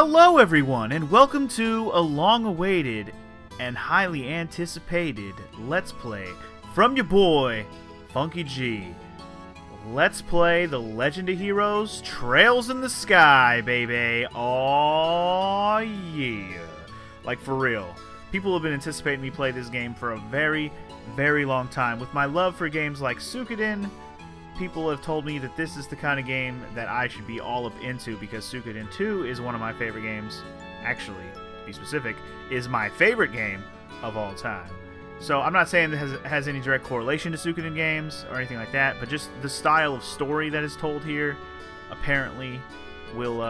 Hello everyone, and welcome to a long-awaited and highly anticipated Let's Play from your boy, Funky G. Let's play The Legend of Heroes Trails in the Sky, baby. Oh yeah. Like, for real. People have been anticipating me play this game for a very, very long time. With my love for games like Suikoden, people have told me that this is the kind of game that I should be all up into because Suikoden 2 is one of my favorite games. Actually, to be specific, is my favorite game of all time. So I'm not saying that has any direct correlation to Suikoden games or anything like that, but just the style of story that is told here apparently will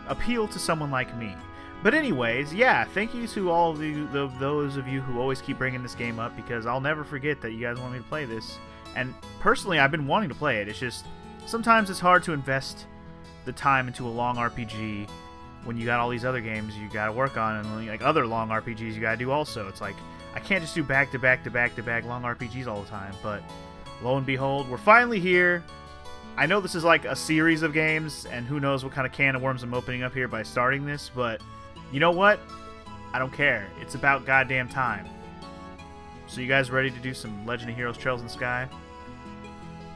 appeal to someone like me. But anyways, yeah, thank you to all of those of you who always keep bringing this game up, because I'll never forget that you guys want me to play this. And personally, I've been wanting to play it. It's just, sometimes it's hard to invest the time into a long RPG when you got all these other games you gotta work on, and like other long RPGs you gotta do also. It's like, I can't just do back-to-back-to-back-to-back long RPGs all the time, but lo and behold, we're finally here. I know this is like a series of games, and who knows what kind of can of worms I'm opening up here by starting this, but you know what? I don't care. It's about goddamn time. So you guys ready to do some Legend of Heroes Trails in the Sky?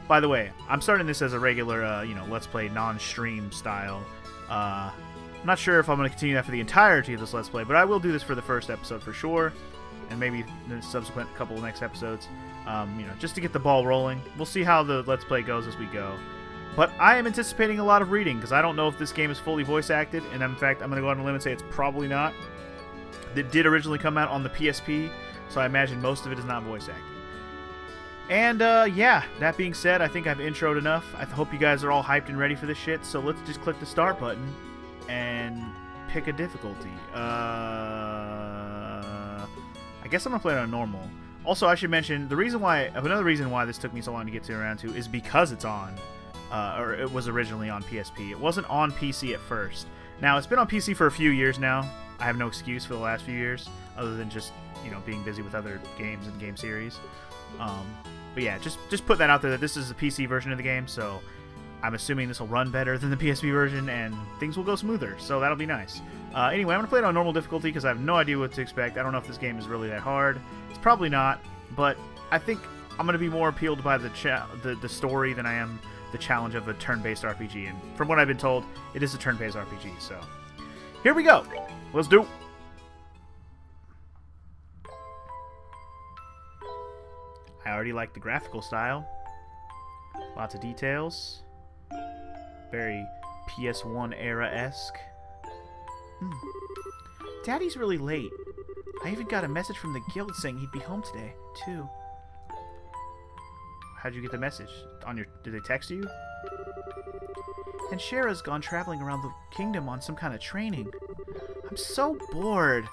By the way, I'm starting this as a regular, Let's Play non-stream style. I'm not sure if I'm going to continue that for the entirety of this Let's Play, but I will do this for the first episode for sure, and maybe the subsequent couple of next episodes, just to get the ball rolling. We'll see how the Let's Play goes as we go. But I am anticipating a lot of reading, because I don't know if this game is fully voice acted, and in fact, I'm going to go out on a limb and say it's probably not. It did originally come out on the PSP, so I imagine most of it is not voice acted. And, yeah, that being said, I think I've introed enough. I hope you guys are all hyped and ready for this shit, so let's just click the start button and pick a difficulty. I guess I'm gonna play it on normal. Also, I should mention, another reason why this took me so long to get around to is because it's on, or it was originally on PSP. It wasn't on PC at first. Now, it's been on PC for a few years now. I have no excuse for the last few years, other than just, being busy with other games and game series. But yeah, just put that out there that this is the PC version of the game, so I'm assuming this will run better than the PSP version, and things will go smoother, so that'll be nice. Anyway, I'm going to play it on normal difficulty because I have no idea what to expect. I don't know if this game is really that hard. It's probably not, but I think I'm going to be more appealed by the story than I am the challenge of a turn-based RPG, and from what I've been told, it is a turn-based RPG, so here we go! Let's do it! I already like the graphical style. Lots of details. Very PS1 era-esque. Daddy's really late. I even got a message from the guild saying he'd be home today, too. How'd you get the message? Did they text you? And Shara's gone traveling around the kingdom on some kind of training. I'm so bored.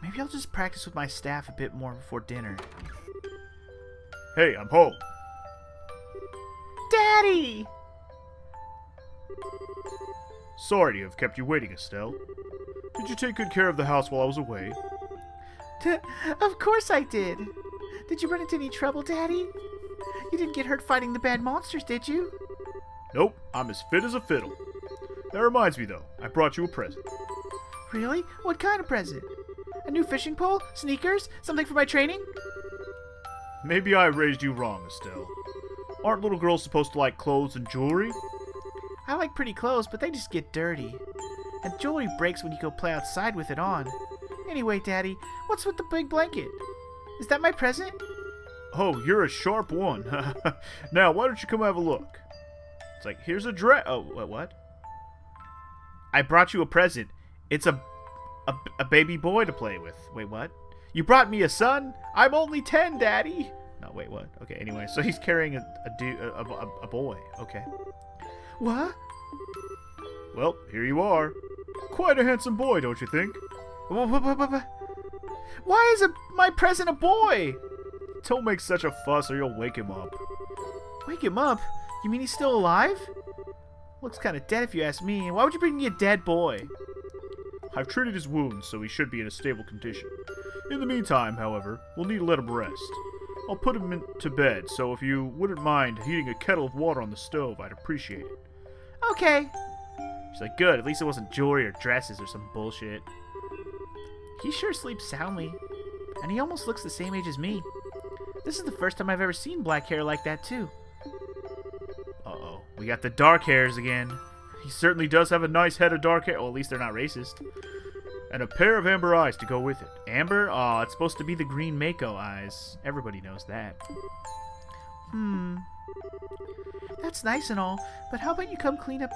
Maybe I'll just practice with my staff a bit more before dinner. Hey, I'm home. Daddy! Sorry to have kept you waiting, Estelle. Did you take good care of the house while I was away? Of course I did. Did you run into any trouble, Daddy? You didn't get hurt fighting the bad monsters, did you? Nope, I'm as fit as a fiddle. That reminds me, though, I brought you a present. Really? What kind of present? A new fishing pole? Sneakers? Something for my training? Maybe I raised you wrong, Estelle. Aren't little girls supposed to like clothes and jewelry? I like pretty clothes, but they just get dirty. And jewelry breaks when you go play outside with it on. Anyway, Daddy, what's with the big blanket? Is that my present? Oh, you're a sharp one. Now, why don't you come have a look? It's like, here's a dress. Oh, what? I brought you a present. It's a baby boy to play with. Wait, what? You brought me a son? I'm only 10, Daddy. No, wait, what? Okay, anyway, so he's carrying a boy. Okay. What? Well, here you are. Quite a handsome boy, don't you think? Why is my present a boy? Don't make such a fuss or you'll wake him up. Wake him up? You mean he's still alive? Looks kind of dead if you ask me. Why would you bring me a dead boy? I've treated his wounds, so he should be in a stable condition. In the meantime, however, we'll need to let him rest. I'll put him to bed, so if you wouldn't mind heating a kettle of water on the stove, I'd appreciate it. Okay. She's like, good, at least it wasn't jewelry or dresses or some bullshit. He sure sleeps soundly, and he almost looks the same age as me. This is the first time I've ever seen black hair like that, too. Uh-oh, we got the dark hairs again. He certainly does have a nice head of dark hair. Well, at least they're not racist. And a pair of amber eyes to go with it. Amber? Aw, it's supposed to be the green Mako eyes. Everybody knows that. That's nice and all, but how about you come clean up...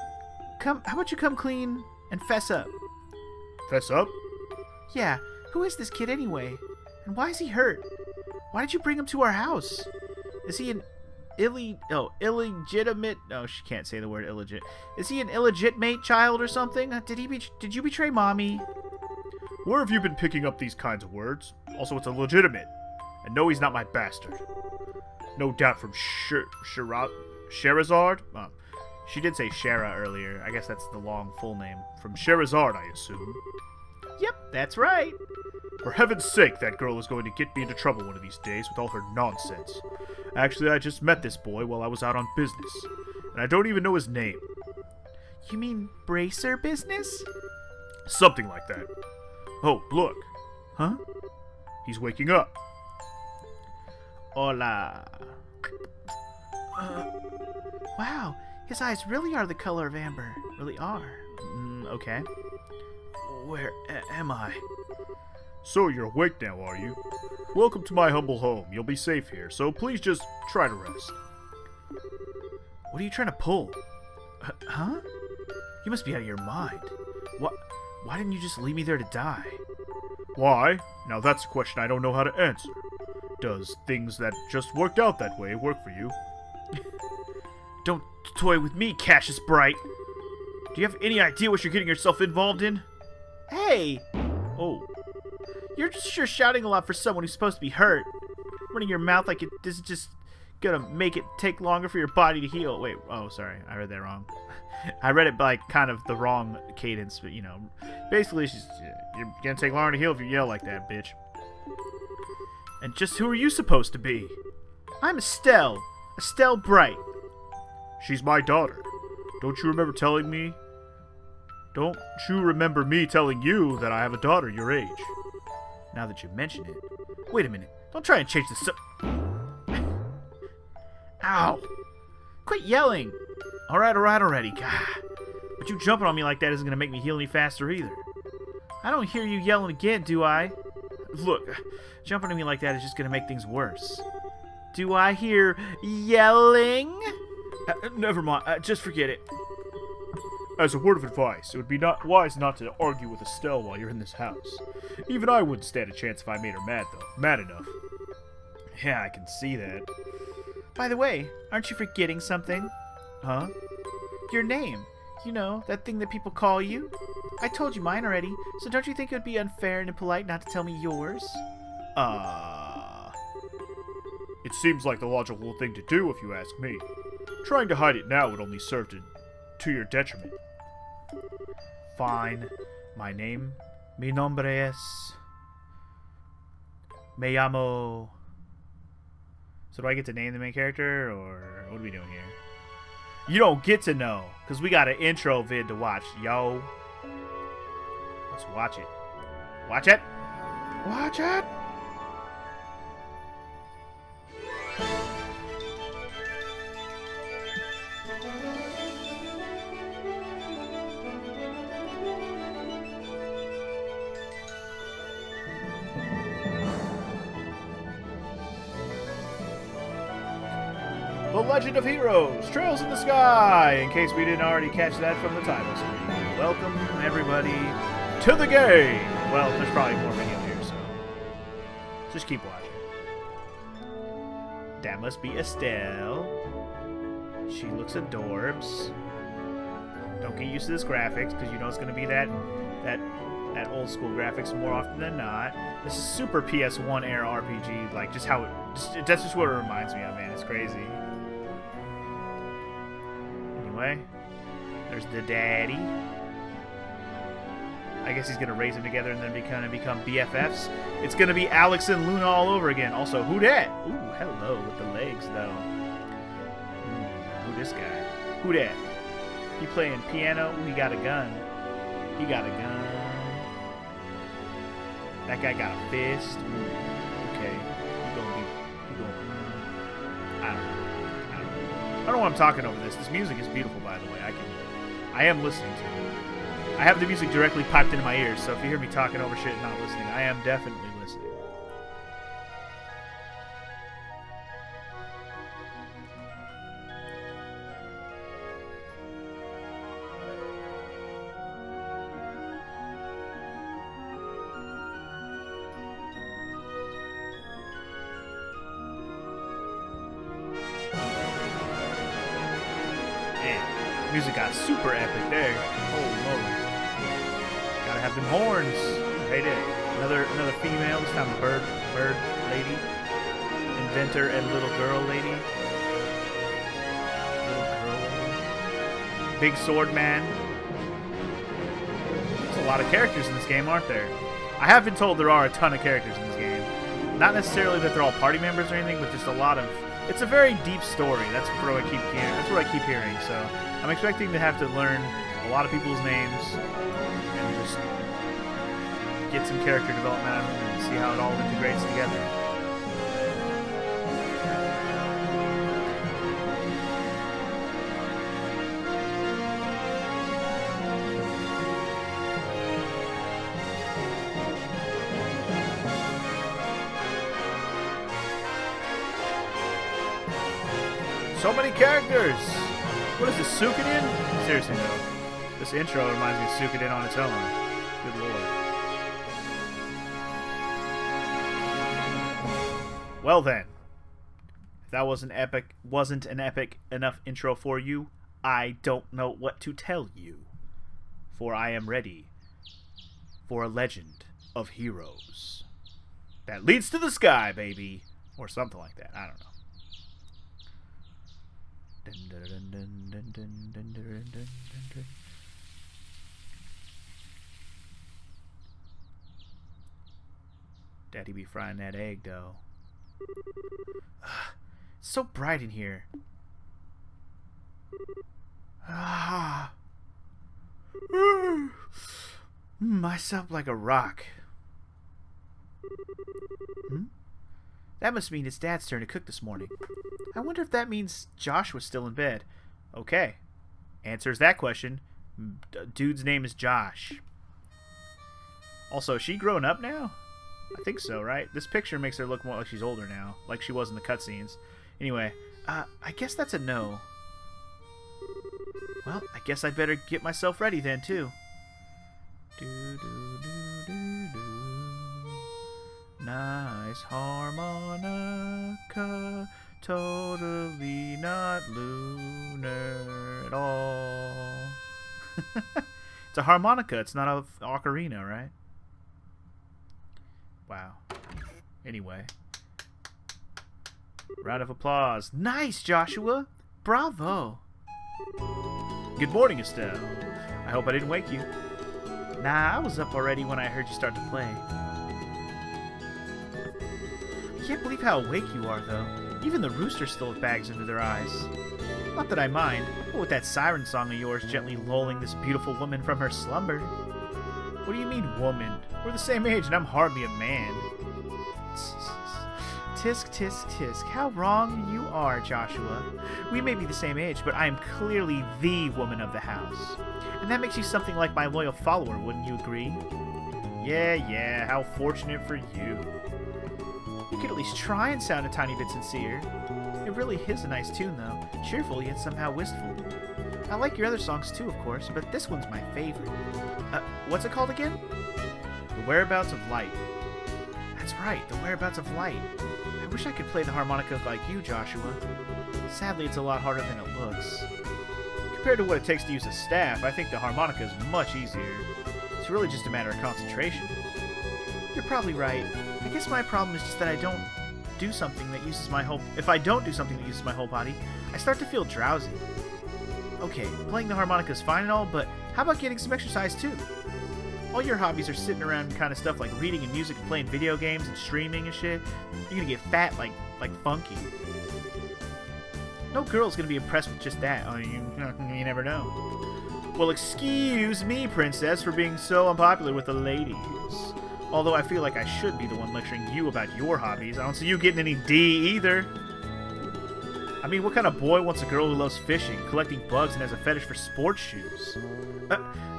How about you come clean and fess up? Fess up? Yeah, who is this kid anyway? And why is he hurt? Why did you bring him to our house? Is he an illegitimate... No, she can't say the word illegit. Is he an illegitimate child or something? Did you betray Mommy? Where have you been picking up these kinds of words? Also, it's illegitimate. And no, he's not my bastard. No doubt from Sherazard? She did say Shara earlier. I guess that's the long full name. From Sherazard, I assume. Yep, that's right. For heaven's sake, that girl is going to get me into trouble one of these days with all her nonsense. Actually, I just met this boy while I was out on business. And I don't even know his name. You mean bracer business? Something like that. Oh, look. Huh? He's waking up. Hola. Wow, his eyes really are the color of amber. Really are. Okay. Where am I? So you're awake now, are you? Welcome to my humble home. You'll be safe here, so please just try to rest. What are you trying to pull? Huh? You must be out of your mind. Why didn't you just leave me there to die? Why? Now that's a question I don't know how to answer. Does things that just worked out that way work for you? Don't toy with me, Cassius Bright. Do you have any idea what you're getting yourself involved in? Hey! Oh. You're sure shouting a lot for someone who's supposed to be hurt. Running your mouth like it is just gonna make it take longer for your body to heal. Wait, oh, sorry. I read that wrong. I read it by kind of the wrong cadence, but, you know. Basically, you're gonna take longer to heal if you yell like that, bitch. And just who are you supposed to be? I'm Estelle. Estelle Bright. She's my daughter. Don't you remember telling me? Don't you remember me telling you that I have a daughter your age? Now that you mention it. Wait a minute. Don't try and change the Ow! Quit yelling! Alright already. God. But you jumping on me like that isn't gonna make me heal any faster either. I don't hear you yelling again, do I? Look, jumping on me like that is just gonna make things worse. Do I hear yelling? Never mind. Just forget it. As a word of advice, it would be wise not to argue with Estelle while you're in this house. Even I wouldn't stand a chance if I made her mad, though. Mad enough. Yeah, I can see that. By the way, aren't you forgetting something? Huh? Your name. You know, that thing that people call you. I told you mine already, so don't you think it would be unfair and impolite not to tell me yours? It seems like the logical thing to do, if you ask me. Trying to hide it now would only serve to your detriment. Fine. My name? Mi nombre es... Me llamo... So do I get to name the main character, or what are we doing here? You don't get to know, because we got an intro vid to watch, yo. Let's watch it. Watch it! Watch it! The Legend of Heroes, Trails in the Sky, in case we didn't already catch that from the title screen. Welcome, everybody, to the game! Well, there's probably more video here, so just keep watching. That must be Estelle. She looks adorbs. Don't get used to this graphics, because you know it's going to be that old school graphics more often than not. This is super PS1 era RPG, like just how that's just what it reminds me of, man. It's crazy. Anyway, there's the daddy. I guess he's gonna raise them together and then become BFFs. It's gonna be Alex and Luna all over again. Also, who dat? Ooh, hello with the legs though. Who this guy? Who dat? He playing piano. Ooh, he got a gun. He got a gun. That guy got a fist. Ooh, okay. I don't know why I'm talking over this. This music is beautiful, by the way. I am listening to it. I have the music directly piped into my ears, so if you hear me talking over shit and not listening, I am definitely listening. Music got super epic there. Holy moly. Gotta have them horns. Right there. Another female, this time a bird lady. Inventor and little girl lady. Little girl. Big sword man. There's a lot of characters in this game, aren't there? I have been told there are a ton of characters in this game. Not necessarily that they're all party members or anything, but just a lot of... It's a very deep story. That's what I keep hearing. So I'm expecting to have to learn a lot of people's names and just get some character development out of them and see how it all integrates together. So many characters! What is this, Suikoden? Seriously though, this intro reminds me of Suikoden on its own. Good lord. Well then, if that wasn't an epic enough intro for you, I don't know what to tell you. For I am ready for a legend of heroes that leads to the sky, baby. Or something like that, I don't know. Daddy be frying that egg, though. It's so bright in here. I slept like a rock. That must mean it's Dad's turn to cook this morning. I wonder if that means Josh was still in bed. Okay. Answers that question. Dude's name is Josh. Also, is she grown up now? I think so, right? This picture makes her look more like she's older now, like she was in the cutscenes. Anyway, I guess that's a no. Well, I guess I'd better get myself ready then, too. Nice harmonica, totally not lunar at all. It's a harmonica, it's not an ocarina, right? Wow. Anyway. Round of applause. Nice, Joshua! Bravo! Good morning, Estelle. I hope I didn't wake you. Nah, I was up already when I heard you start to play. I can't believe how awake you are, though. Even the roosters still have bags under their eyes. Not that I mind, but with that siren song of yours gently lulling this beautiful woman from her slumber. What do you mean, woman? We're the same age and I'm hardly a man. Tisk, tisk, tisk. How wrong you are, Joshua. We may be the same age, but I am clearly the woman of the house. And that makes you something like my loyal follower, wouldn't you agree? Yeah, how fortunate for you. You could at least try and sound a tiny bit sincere. It really is a nice tune, though. Cheerful yet somehow wistful. I like your other songs too, of course, but this one's my favorite. What's it called again? The Whereabouts of Light. That's right, The Whereabouts of Light. I wish I could play the harmonica like you, Joshua. Sadly, it's a lot harder than it looks. Compared to what it takes to use a staff, I think the harmonica is much easier. It's really just a matter of concentration. You're probably right. I guess my problem is just that I don't do something that uses my whole... If I don't do something that uses my whole body, I start to feel drowsy. Okay, playing the harmonica is fine and all, but how about getting some exercise too? All your hobbies are sitting around kind of stuff like reading and music and playing video games and streaming and shit. You're gonna get fat like Funky. No girl's gonna be impressed with just that. Oh, you never know. Well, excuse me, princess, for being so unpopular with the ladies. Although I feel like I should be the one lecturing you about your hobbies. I don't see you getting any D either. I mean, what kind of boy wants a girl who loves fishing, collecting bugs, and has a fetish for sports shoes?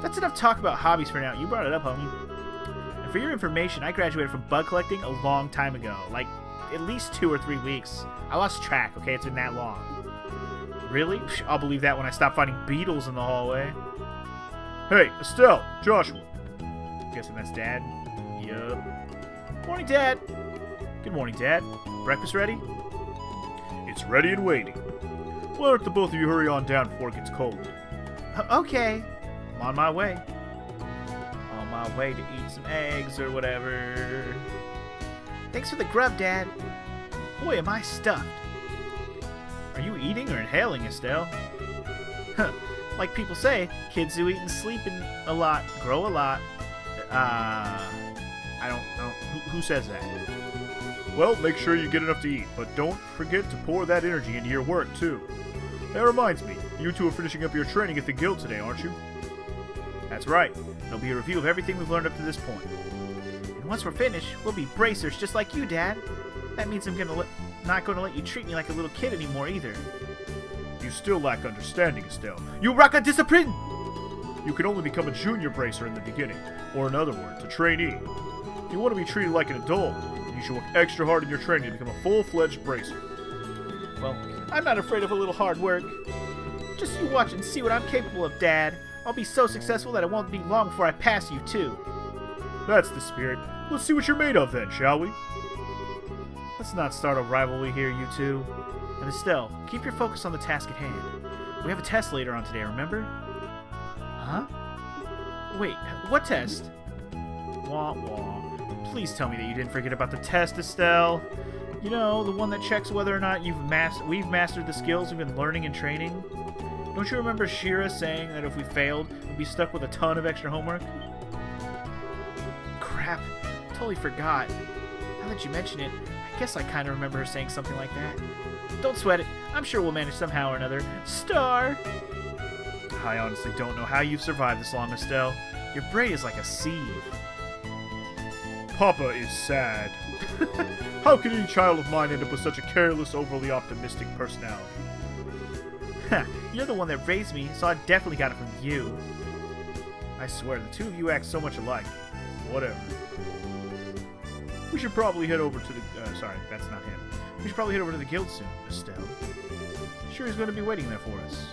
That's enough talk about hobbies for now. You brought it up, homie. And for your information, I graduated from bug collecting a long time ago. Like, at least 2 or 3 weeks. I lost track, okay? It's been that long. Really? I'll believe that when I stop finding beetles in the hallway. Hey, Estelle, Joshua. Guessing that's Dad. Yup. Morning, Dad. Good morning, Dad. Breakfast ready? It's ready and waiting. Why don't the both of you hurry on down before it gets cold? Okay. I'm on my way. On my way to eat some eggs or whatever. Thanks for the grub, Dad. Boy, am I stuffed. Are you eating or inhaling, Estelle? Like people say, kids who eat and sleep a lot grow a lot. I don't know. Who says that? Well, make sure you get enough to eat, but don't forget to pour that energy into your work, too. That reminds me, you two are finishing up your training at the guild today, aren't you? That's right. It'll be a review of everything we've learned up to this point. And once we're finished, we'll be bracers just like you, Dad. That means I'm not going to let you treat me like a little kid anymore, either. You still lack understanding, Estelle. You rock a discipline! You can only become a junior bracer in the beginning, or in other words, a trainee. If you want to be treated like an adult, you should work extra hard in your training to become a full-fledged bracer. Well, I'm not afraid of a little hard work. Just you watch and see what I'm capable of, Dad. I'll be so successful that it won't be long before I pass you, too. That's the spirit. Let's see what you're made of then, shall we? Let's not start a rivalry here, you two. And Estelle, keep your focus on the task at hand. We have a test later on today, remember? Huh? Wait, what test? Wah wah. Please tell me that you didn't forget about the test, Estelle. You know, the one that checks whether or not we've mastered the skills we've been learning and training. Don't you remember Shira saying that if we failed, we'd be stuck with a ton of extra homework? Crap, totally forgot. Now that you mention it, I guess I kind of remember her saying something like that. Don't sweat it. I'm sure we'll manage somehow or another. Star! I honestly don't know how you've survived this long, Estelle. Your brain is like a sieve. Papa is sad. How can any child of mine end up with such a careless, overly optimistic personality? You're the one that raised me, so I definitely got it from you. I swear, the two of you act so much alike. Whatever. We should probably head over to the... sorry, that's not him. We should probably head over to the guild soon, Estelle. Sure he's going to be waiting there for us.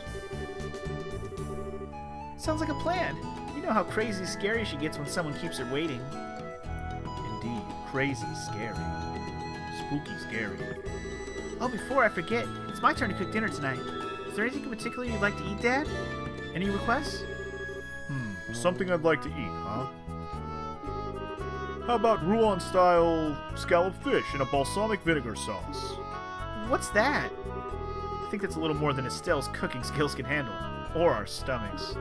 Sounds like a plan. You know how crazy scary she gets when someone keeps her waiting. Indeed, crazy scary. Spooky scary. Oh, before I forget, it's my turn to cook dinner tonight. Is there anything in particular you'd like to eat, Dad? Any requests? Something I'd like to eat, huh? How about Roland-style scalloped fish in a balsamic vinegar sauce? What's that? I think that's a little more than Estelle's cooking skills can handle. Or our stomachs.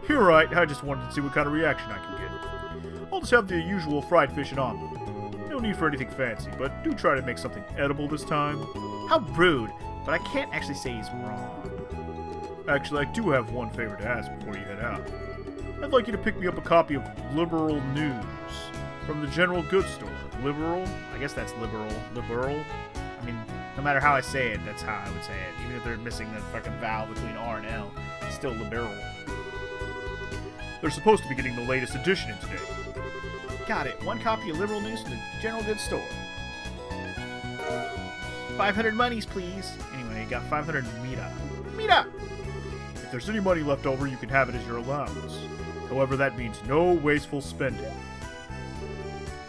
You're right, I just wanted to see what kind of reaction I can get. I'll just have the usual fried fish and omelet. No need for anything fancy, but do try to make something edible this time. How rude, but I can't actually say he's wrong. Actually, I do have one favor to ask before you head out. I'd like you to pick me up a copy of Liberal News from the General Goods Store. Liberal? I guess that's liberal. Liberal? I mean, no matter how I say it, that's how I would say it. Even if they're missing the fucking vowel between R and L, it's still liberal. They're supposed to be getting the latest edition in today. Got it. One copy of Liberal News from the General Goods Store. 500 monies, please. Anyway, you got 500 mira. Mira! If there's any money left over, you can have it as your allowance. However, that means no wasteful spending.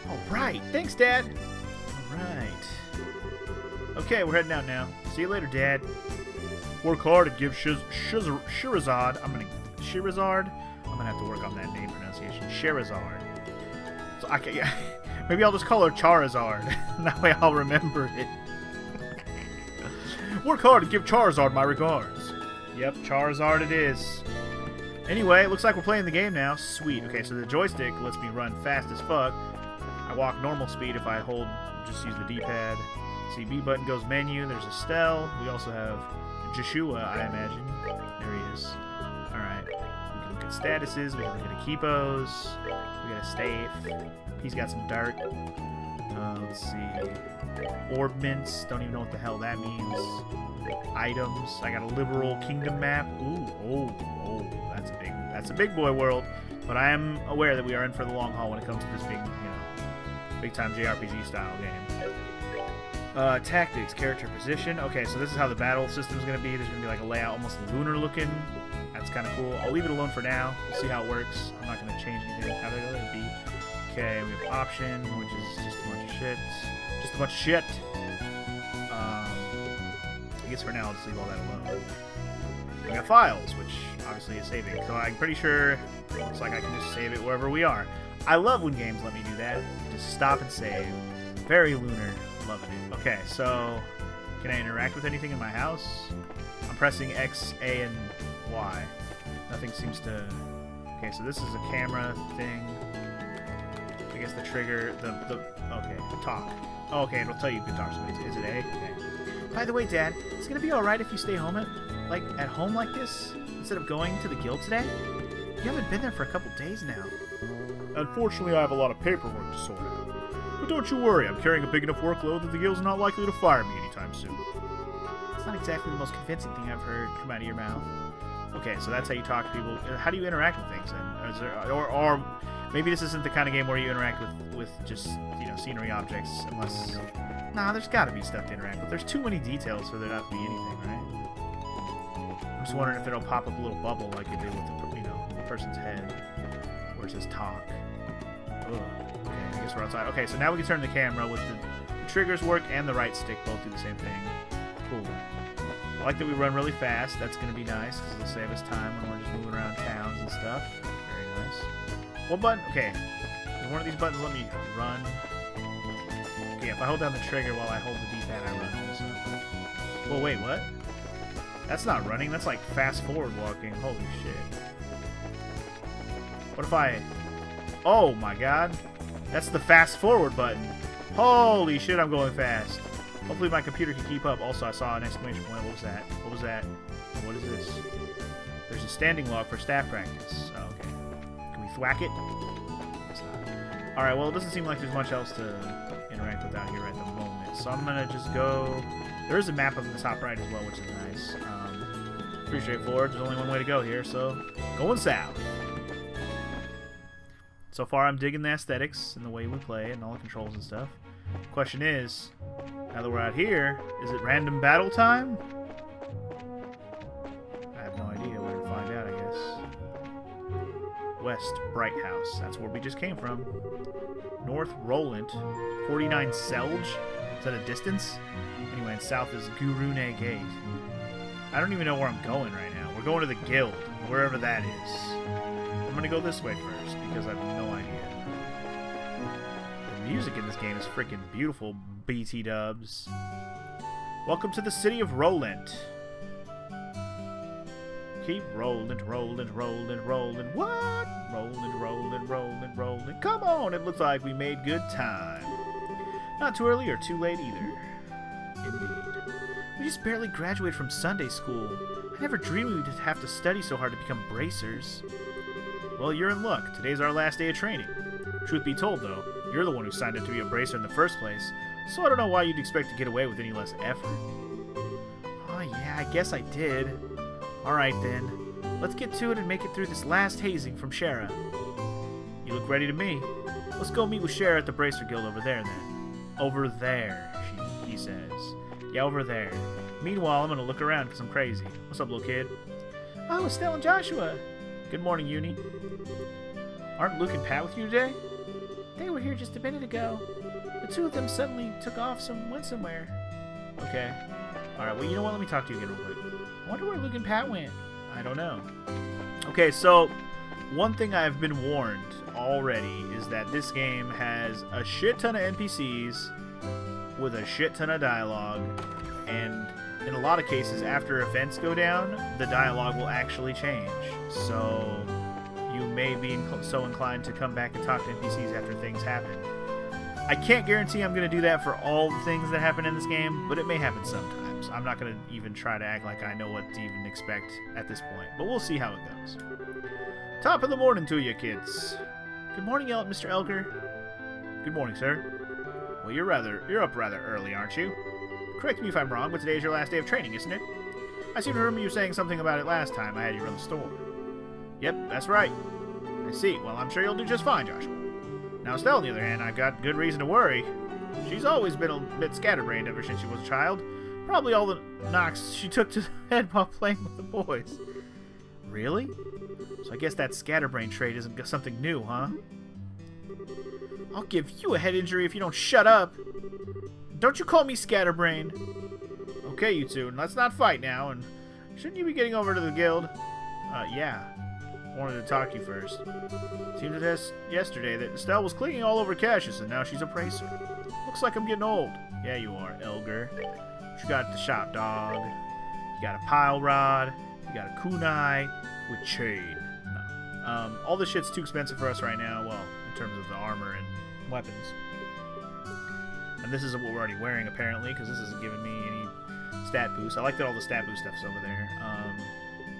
Alright, thanks, Dad. Alright. Okay, we're heading out now. See you later, Dad. Work hard and give Shirazad. Shirazard? I'm gonna have to work on that name pronunciation. Shirazard. So maybe I'll just call her Charizard. That way I'll remember it. Work hard and give Charizard my regards. Yep, Charizard it is. Anyway, it looks like we're playing the game now. Sweet. Okay, so the joystick lets me run fast as fuck. I walk normal speed if I just use the D-pad. See, B button goes menu. There's Estelle. We also have Joshua, I imagine. There he is. Alright. We can look at statuses. We can look at Akipos. We got a Stafe. He's got some dirt. Let's see. Orb mints. Don't even know what the hell that means. Items. I got a liberal kingdom map. Ooh, oh, that's a big boy world. But I am aware that we are in for the long haul when it comes to this big time JRPG style game. Tactics, character position. Okay, so this is how the battle system is going to be. There's going to be like a layout, almost lunar looking. That's kind of cool. I'll leave it alone for now. We'll see how it works. I'm not going to change anything. How did it be? Okay, we have option, which is just a bunch of shit. Just a bunch of shit. I guess for now I'll just leave all that alone. We got files, which obviously is saving. So I'm pretty sure it looks like I can just save it wherever we are. I love when games let me do that. Just stop and save. Very lunar. Loving it. Okay, so can I interact with anything in my house? I'm pressing X, A, and Y. Nothing seems to... Okay, so this is a camera thing. I guess the trigger, okay, talk. Oh, okay, it'll tell you can talk to somebody. Is it A? Okay. By the way, Dad, is it gonna be alright if you stay home at home like this instead of going to the guild today? You haven't been there for a couple days now. Unfortunately, I have a lot of paperwork to sort out. But don't you worry, I'm carrying a big enough workload that the guild's not likely to fire me anytime soon. It's not exactly the most convincing thing I've heard come out of your mouth. Okay, so that's how you talk to people. How do you interact with things then? Or maybe this isn't the kind of game where you interact with just, scenery objects, unless... Nah, there's gotta be stuff to interact with. There's too many details for there not to be anything, right? I'm just wondering if it'll pop up a little bubble like it did with the person's head, where it says talk. Ugh. Okay, I guess we're outside. Okay, so now we can turn the camera with the triggers work and the right stick both do the same thing. Cool. I like that we run really fast. That's going to be nice because it'll save us time when we're just moving around towns and stuff. Very nice. What button? Okay. Does one of these buttons let me run? Okay, if I hold down the trigger while I hold the D-pad, I run also. Whoa, wait, what? That's not running. That's like fast forward walking. Holy shit. What if I... Oh my god. That's the fast forward button. Holy shit, I'm going fast. Hopefully my computer can keep up. Also, I saw an exclamation point. What was that? What was that? What is this? There's a standing log for staff practice. Oh, okay. Can we thwack it? It's not. Alright, well, it doesn't seem like there's much else to interact with out here at the moment. So I'm gonna just go... There is a map up in the top right as well, which is nice. Pretty straightforward. There's only one way to go here, so going south. So far, I'm digging the aesthetics and the way we play and all the controls and stuff. Question is, now that we're out here, is it random battle time? I have no idea. We're gonna find out, I guess. West Bright House. That's where we just came from. North Roland. 49 Selge? Is that a distance? Anyway, and south is Gurune Gate. I don't even know where I'm going right now. We're going to the guild, wherever that is. I'm gonna go this way first, because I have no idea. The music in this game is freaking beautiful, BT dubs. Welcome to the city of Roland. Keep rolling, rolling, rolling, rolling. What? Rolling, rolling, rolling, rolling. Come on, it looks like we made good time. Not too early or too late either. Indeed. We just barely graduated from Sunday school. I never dreamed we'd have to study so hard to become bracers. Well, you're in luck. Today's our last day of training. Truth be told, though, you're the one who signed up to be a bracer in the first place, so I don't know why you'd expect to get away with any less effort. Oh, yeah, I guess I did. Alright, then. Let's get to it and make it through this last hazing from Shara. You look ready to me. Let's go meet with Shara at the Bracer Guild over there, then. Over there, he says. Yeah, over there. Meanwhile, I'm gonna look around because I'm crazy. What's up, little kid? Oh, Estelle and Joshua. Good morning, Uni. Aren't Luke and Pat with you today? They were here just a minute ago. The two of them suddenly took off went somewhere. Okay. Alright, well, you know what? Let me talk to you again real quick. I wonder where Luke and Pat went. I don't know. Okay, so one thing I've been warned already is that this game has a shit ton of NPCs with a shit ton of dialogue, and in a lot of cases, after events go down, the dialogue will actually change. So you may be so inclined to come back and talk to NPCs after things happen. I can't guarantee I'm going to do that for all the things that happen in this game, but it may happen sometimes. Orbs. I'm not going to even try to act like I know what to even expect at this point, but we'll see how it goes. Top of the morning to you, kids. Good morning, Mr. Elger. Good morning, sir. Well, you're up rather early, aren't you? Correct me if I'm wrong, but today is your last day of training, isn't it? I seem to remember you saying something about it last time I had you run the store. Yep, that's right. I see. Well, I'm sure you'll do just fine, Joshua. Now, Estelle, on the other hand, I've got good reason to worry. She's always been a bit scatterbrained ever since she was a child. Probably all the knocks she took to the head while playing with the boys. Really? So I guess that scatterbrain trait isn't something new, huh? I'll give you a head injury if you don't shut up. Don't you call me scatterbrain. Okay, you two, let's not fight now, and shouldn't you be getting over to the guild? Yeah. Wanted to talk to you first. Seemed to us yesterday that Estelle was clinging all over Cassius, and now she's a bracer. Looks like I'm getting old. Yeah, you are, Elger. You got the shop dog. You got a pile rod. You got a kunai with chain. No. All this shit's too expensive for us right now. Well, in terms of the armor and weapons. And this isn't what we're already wearing, apparently, because this isn't giving me any stat boost. I like that all the stat boost stuff's over there.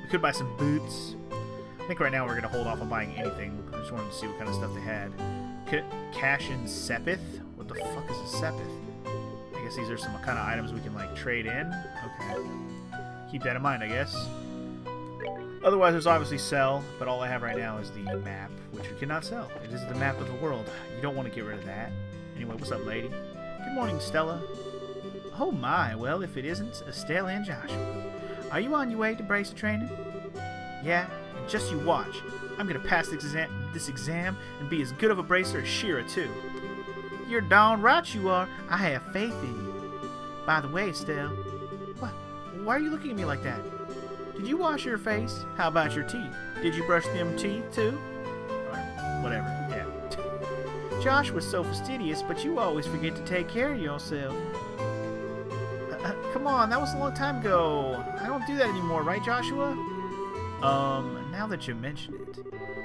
We could buy some boots. I think right now we're going to hold off on buying anything. I just wanted to see what kind of stuff they had. Cash in Sepith? What the fuck is a Sepith? I guess these are some kind of items we can, like, trade in. Okay. Keep that in mind, I guess. Otherwise, there's obviously sell, but all I have right now is the map, which you cannot sell. It is the map of the world. You don't want to get rid of that. Anyway, what's up, lady? Good morning, Stella. Oh my, well, if it isn't Estelle and Joshua. Are you on your way to bracer training? Yeah, and just you watch. I'm going to pass this exam and be as good of a bracer as Shira, too. You're darn right you are. I have faith in you. By the way, Estelle. What? Why are you looking at me like that? Did you wash your face? How about your teeth? Did you brush them teeth, too? Or whatever, yeah. Josh was so fastidious, but you always forget to take care of yourself. Come on, that was a long time ago. I don't do that anymore, right, Joshua? Now that you mention it.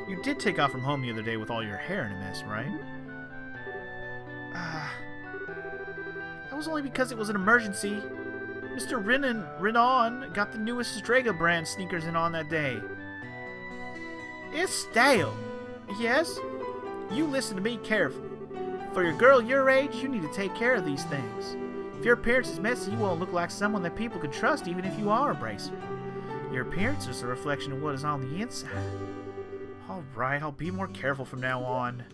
You did take off from home the other day with all your hair in a mess, right? That was only because it was an emergency. Mr. Renan got the newest Strega brand sneakers in on that day. Estelle! Yes? You listen to me carefully. For your girl your age, you need to take care of these things. If your appearance is messy, you won't look like someone that people can trust even if you are a bracer. Your appearance is a reflection of what is on the inside. Alright, I'll be more careful from now on.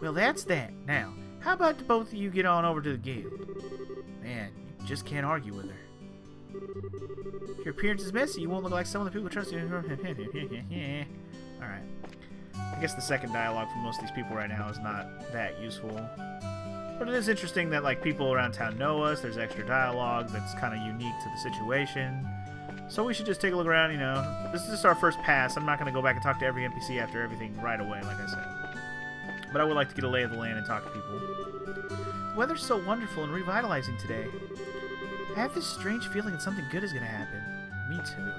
Well, that's that. Now, how about the both of you get on over to the guild? Man, you just can't argue with her. If your appearance is messy, you won't look like someone that people trust. Alright. I guess the second dialogue from most of these people right now is not that useful. But it is interesting that, like, people around town know us. There's extra dialogue that's kind of unique to the situation. So we should just take a look around, you know. This is just our first pass. I'm not going to go back and talk to every NPC after everything right away, like I said. But I would like to get a lay of the land and talk to people. The weather's so wonderful and revitalizing today. I have this strange feeling that something good is going to happen. Me too.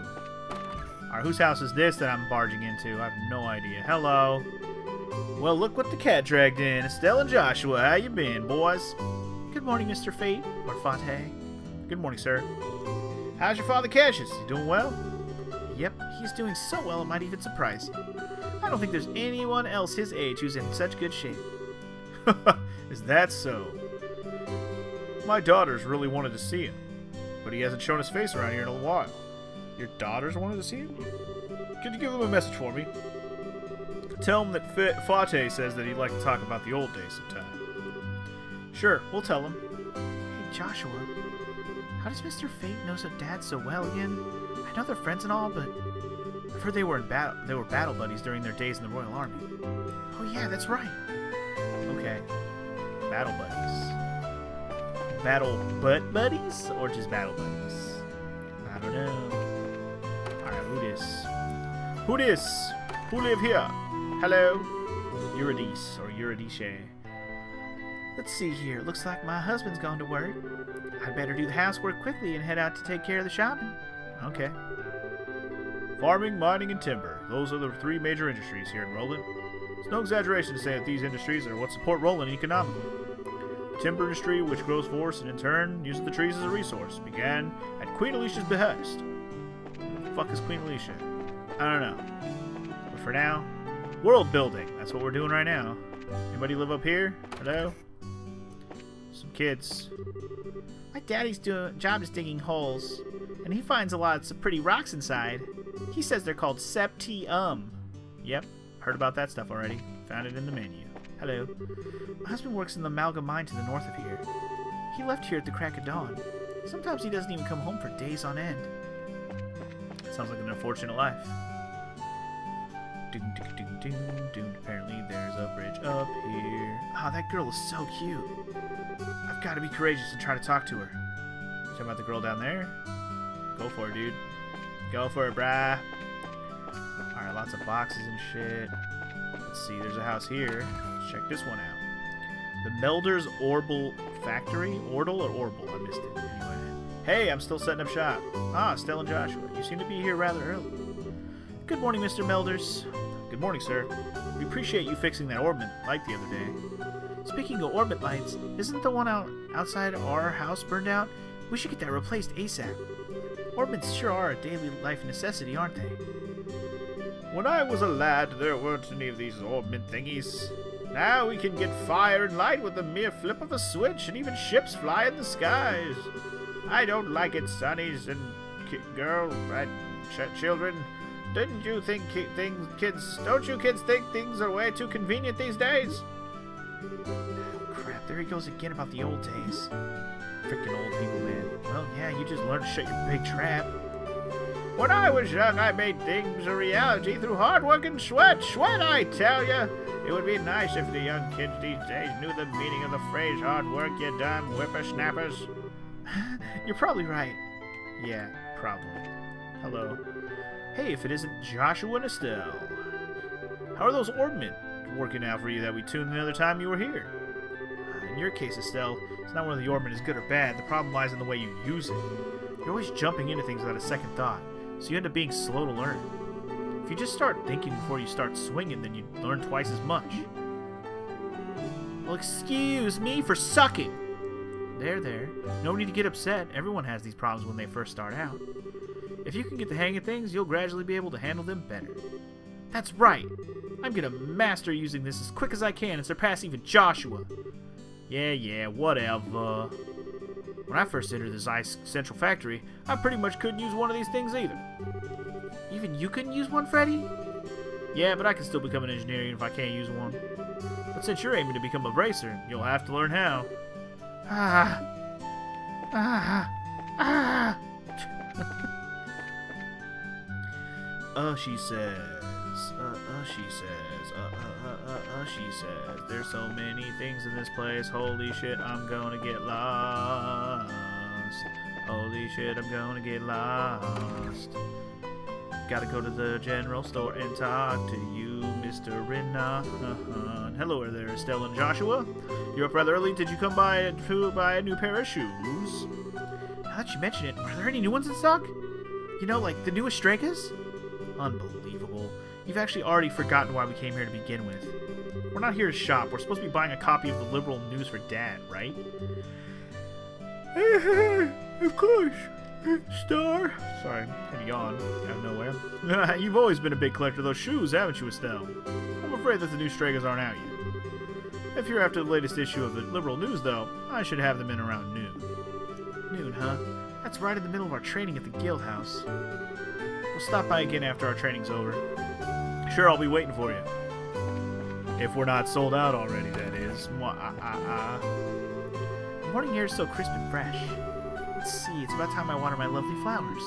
Alright, whose house is this that I'm barging into? I have no idea. Hello. Well, look what the cat dragged in. Estelle and Joshua, how you been, boys? Good morning, Mr. Fate, or Fontaines. Good morning, sir. How's your father Cassius? He doing well? Yep, he's doing so well it might even surprise you. I don't think there's anyone else his age who's in such good shape. Is that so? My daughters really wanted to see him, but he hasn't shown his face around here in a while. Your daughters wanted to see him? Could you give them a message for me? Tell him that Fontaines says that he'd like to talk about the old days sometime. Sure, we'll tell him. Hey, Joshua. How does Mr. Fate know Dad so well again? I know they're friends and all, but I've heard they were battle buddies during their days in the Royal Army. Oh yeah, that's right. Okay. Battle buddies. Battle butt buddies? Or just battle buddies? I don't know. Alright, who this? Who this? Who live here? Hello? Eurydice or Eurydice. Let's see here. Looks like my husband's gone to work. I'd better do the housework quickly and head out to take care of the shopping. Okay. Farming, mining, and timber. Those are the three major industries here in Roland. It's no exaggeration to say that these industries are what support Roland economically. timber industry, which grows forests and in turn uses the trees as a resource, began at Queen Alicia's behest. Who the fuck is Queen Alicia? I don't know. But for now, world building. That's what we're doing right now. Anybody live up here? Hello? Some kids. My daddy's job is digging holes, and he finds a lot of pretty rocks inside. He says they're called septium. Yep, heard about that stuff already. Found it in the menu. Hello. My husband works in the amalgam mine to the north of here. He left here at the crack of dawn. Sometimes he doesn't even come home for days on end. Sounds like an unfortunate life. Apparently there's a bridge up here. Ah, that girl is so cute. I've got to be courageous and try to talk to her. Talking about the girl down there? Go for it, dude. Go for it, brah. Alright, lots of boxes and shit. Let's see, there's a house here. Let's check this one out. The Melder's Orbal Factory? Ordle or Orbal? I missed it. Anyway. Hey, I'm still setting up shop. Ah, Estelle and Joshua. You seem to be here rather early. Good morning, Mr. Melders. Good morning, sir. We appreciate you fixing that orbit light the other day. Speaking of orbit lights, isn't the one outside our house burned out? We should get that replaced ASAP. Orbits sure are a daily life necessity, aren't they? When I was a lad, there weren't any of these orbit thingies. Now we can get fire and light with the mere flip of a switch, and even ships fly in the skies. I don't like it, sonnies and children. Didn't you think don't you kids think things are way too convenient these days? Oh, crap, there he goes again about the old days. Freaking old people, man. Well, yeah, you just learned to shut your big trap. When I was young, I made things a reality through hard work and sweat. Sweat, I tell ya! It would be nice if the young kids these days knew the meaning of the phrase hard work, you dumb whippersnappers. You're probably right. Yeah, probably. Hello. Hey, if it isn't Joshua and Estelle. How are those orbmen working out for you that we tuned the other time you were here? In your case, Estelle, it's not whether the orbment is good or bad. The problem lies in the way you use it. You're always jumping into things without a second thought, so you end up being slow to learn. If you just start thinking before you start swinging, then you learn twice as much. Well, excuse me for sucking. There. No need to get upset. Everyone has these problems when they first start out. If you can get the hang of things, you'll gradually be able to handle them better. That's right. I'm gonna master using this as quick as I can and surpass even Joshua. Yeah, whatever. When I first entered this Ice Central factory, I pretty much couldn't use one of these things either. Even you couldn't use one, Freddy? Yeah, but I can still become an engineer even if I can't use one. But since you're aiming to become a racer, you'll have to learn how. She says, there's so many things in this place, holy shit, I'm gonna get lost. Holy shit, I'm gonna get lost. Gotta go to the general store and talk to you, Mr. Renan. Hello there, Estelle and Joshua. You're up rather early. Did you come by to buy a new pair of shoes? Now that you mention it, are there any new ones in stock? You know, like the newest Strakas? Unbelievable. You've actually already forgotten why we came here to begin with. We're not here to shop. We're supposed to be buying a copy of the liberal news for Dad, right? Of course. Star. Sorry, had a yawn out of nowhere. You've always been a big collector of those shoes, haven't you, Estelle? I'm afraid that the new Stragas aren't out yet. If you're after the latest issue of the liberal news, though, I should have them in around noon. Noon, huh? That's right in the middle of our training at the guild house. We'll stop by again after our training's over. Sure, I'll be waiting for you. If we're not sold out already, that is. The morning air is so crisp and fresh. Let's see, it's about time I water my lovely flowers.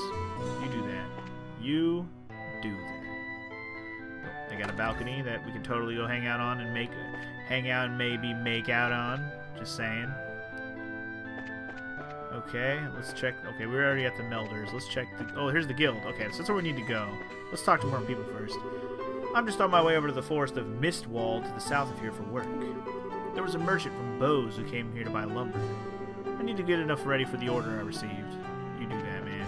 You do that. You do that. They got a balcony that we can totally go hang out on and maybe make out on. Just saying. Okay, let's check. Okay, we're already at the Melders. Let's check the... Oh, here's the guild. Okay, so that's where we need to go. Let's talk to more people first. I'm just on my way over to the forest of Mistwall to the south of here for work. There was a merchant from Bose who came here to buy lumber. I need to get enough ready for the order I received. You do that, man.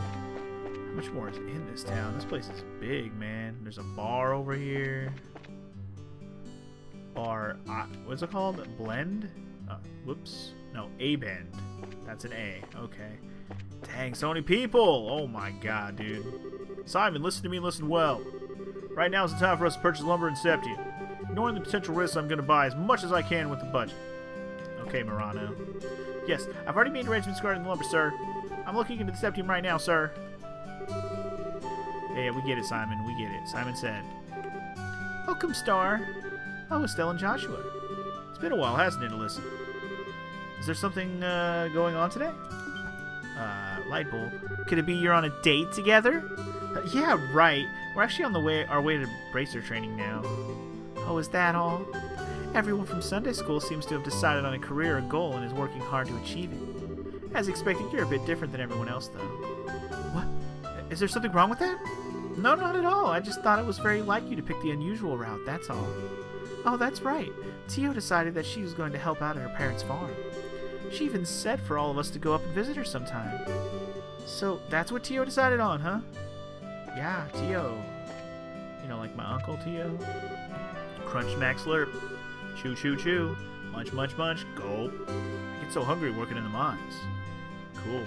How much more is in this town? This place is big, man. There's a bar over here. Bar... what's it called? Blend? Whoops. No, A-bend. That's an A. Okay. Dang, so many people! Oh my god, dude. Simon, listen to me and listen well. Right now is the time for us to purchase lumber in Septium. Ignoring the potential risks, I'm going to buy as much as I can with the budget. Okay, Murano. Yes, I've already made arrangements regarding the lumber, sir. I'm looking into the Septium right now, sir. Yeah, we get it, Simon. We get it. Simon said. Welcome, Star. Oh, Estelle and Joshua. It's been a while, hasn't it, Alyssa? Is there something going on today? Light bulb. Could it be you're on a date together? Yeah, right. We're actually on our way to bracer training now. Oh, is that all? Everyone from Sunday school seems to have decided on a career or goal and is working hard to achieve it. As expected, you're a bit different than everyone else, though. What? Is there something wrong with that? No, not at all. I just thought it was very like you to pick the unusual route, that's all. Oh, that's right. Tio decided that she was going to help out at her parents' farm. She even said for all of us to go up and visit her sometime. So, that's what Tio decided on, huh? Yeah, Tio. You know, like my Uncle Tio. Crunch, smack, slurp. Chew, chew, chew. Munch, munch, munch. Gulp. I get so hungry working in the mines. Cool.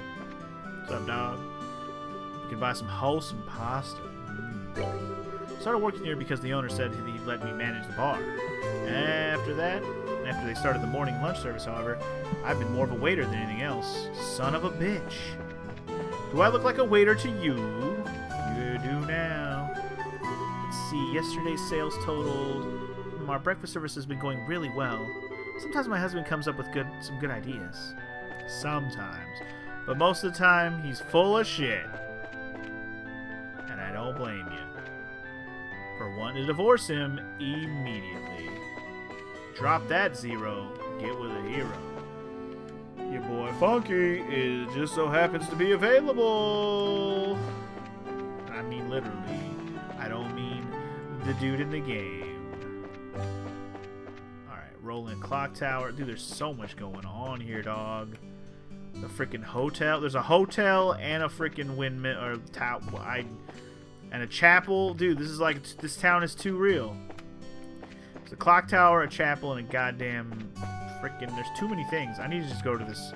What's up, dog? We can buy some wholesome pasta. Started working here because the owner said he'd let me manage the bar. After they started the morning lunch service, however, I've been more of a waiter than anything else. Son of a bitch. Do I look like a waiter to you? You do now. Let's see, yesterday's sales totaled. Our breakfast service has been going really well. Sometimes my husband comes up with some good ideas. Sometimes. But most of the time, he's full of shit. And I don't blame you. For wanting to divorce him immediately. Drop that zero. Get with a hero. Your boy Funky just so happens to be available. I mean literally. I don't mean the dude in the game. Alright, Roland Clock Tower. Dude, there's so much going on here, dog. The freaking hotel. There's a hotel and a freaking windmill or tower. And a chapel. Dude, this is like, this town is too real. There's a clock tower, a chapel, and a goddamn freaking, there's too many things. I need to just go to this.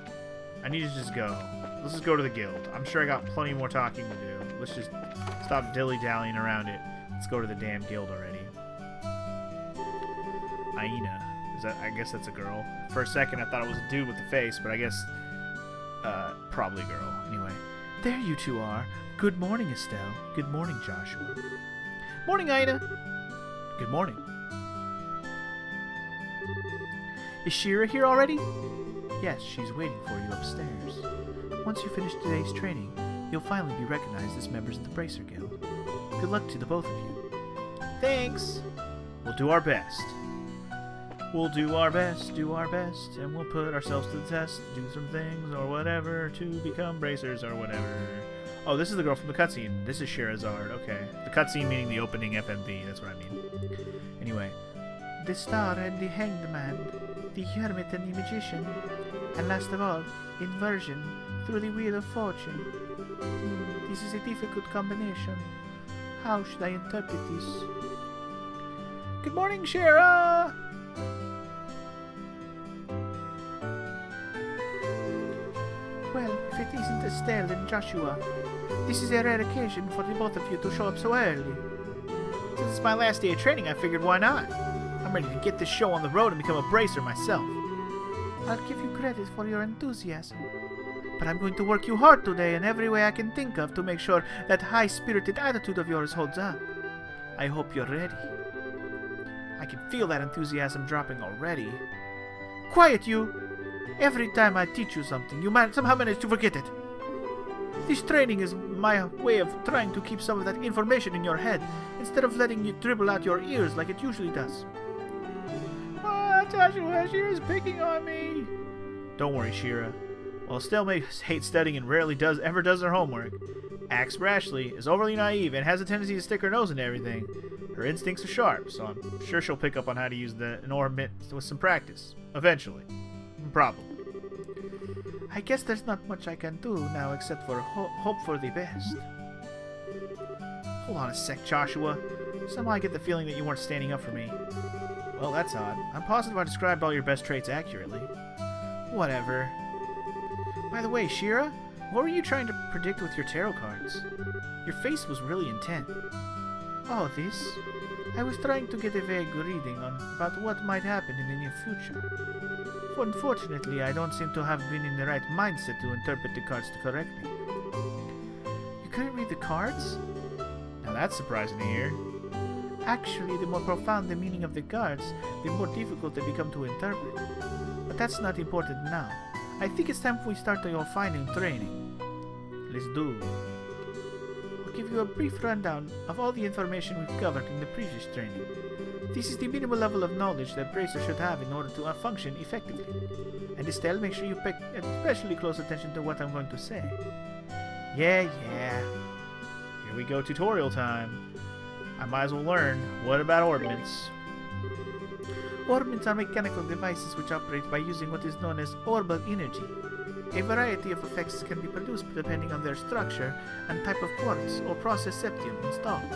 I need to just go. Let's just go to the guild. I'm sure I got plenty more talking to do. Let's just stop dilly-dallying around it. Let's go to the damn guild already. Aina. Is that, I guess that's a girl. For a second, I thought it was a dude with the face, but I guess, probably a girl. Anyway. There you two are. Good morning, Estelle. Good morning, Joshua. Morning, Ida. Good morning. Is Shira here already? Yes, she's waiting for you upstairs. Once you finish today's training, you'll finally be recognized as members of the Bracer Guild. Good luck to the both of you. Thanks. We'll do our best. We'll do our best, and we'll put ourselves to the test, do some things or whatever to become bracers or whatever. Oh, this is the girl from the cutscene. This is Sherazard. Okay. The cutscene meaning the opening FMV. That's what I mean. Anyway. The star and the hanged man, the hermit and the magician, and last of all, inversion through the wheel of fortune. This is a difficult combination. How should I interpret this? Good morning, Shira! Well, if it isn't Estelle and Joshua, this is a rare occasion for the both of you to show up so early. Since it's my last day of training, I figured why not? I'm ready to get this show on the road and become a bracer myself. I'll give you credit for your enthusiasm, but I'm going to work you hard today in every way I can think of to make sure that high-spirited attitude of yours holds up. I hope you're ready. I can feel that enthusiasm dropping already. Quiet, you! Every time I teach you something, you somehow manage to forget it. This training is my way of trying to keep some of that information in your head, instead of letting it dribble out your ears like it usually does. Joshua, Shira's picking on me. Don't worry, Shira. While Estelle may hate studying and rarely ever does her homework, acts rashly, is overly naive, and has a tendency to stick her nose into everything, her instincts are sharp, so I'm sure she'll pick up on how to use an ornament with some practice. Eventually. Probably. I guess there's not much I can do now except for hope for the best. Hold on a sec, Joshua. Somehow I get the feeling that you weren't standing up for me. Well, that's odd. I'm positive I described all your best traits accurately. Whatever. By the way, Shira, what were you trying to predict with your tarot cards? Your face was really intent. Oh, this? I was trying to get a vague reading about what might happen in the near future. Unfortunately, I don't seem to have been in the right mindset to interpret the cards correctly. You couldn't read the cards? Now that's surprising to hear. Actually, the more profound the meaning of the cards, the more difficult they become to interpret. But that's not important now. I think it's time we start your final training. Let's do. I'll give you a brief rundown of all the information we've covered in the previous training. This is the minimal level of knowledge that bracers should have in order to function effectively. And Estelle, make sure you pay especially close attention to what I'm going to say. Yeah. Here we go, tutorial time. I might as well learn. What about orbments? Orbments are mechanical devices which operate by using what is known as orbal energy. A variety of effects can be produced depending on their structure and type of quartz or processed septium installed.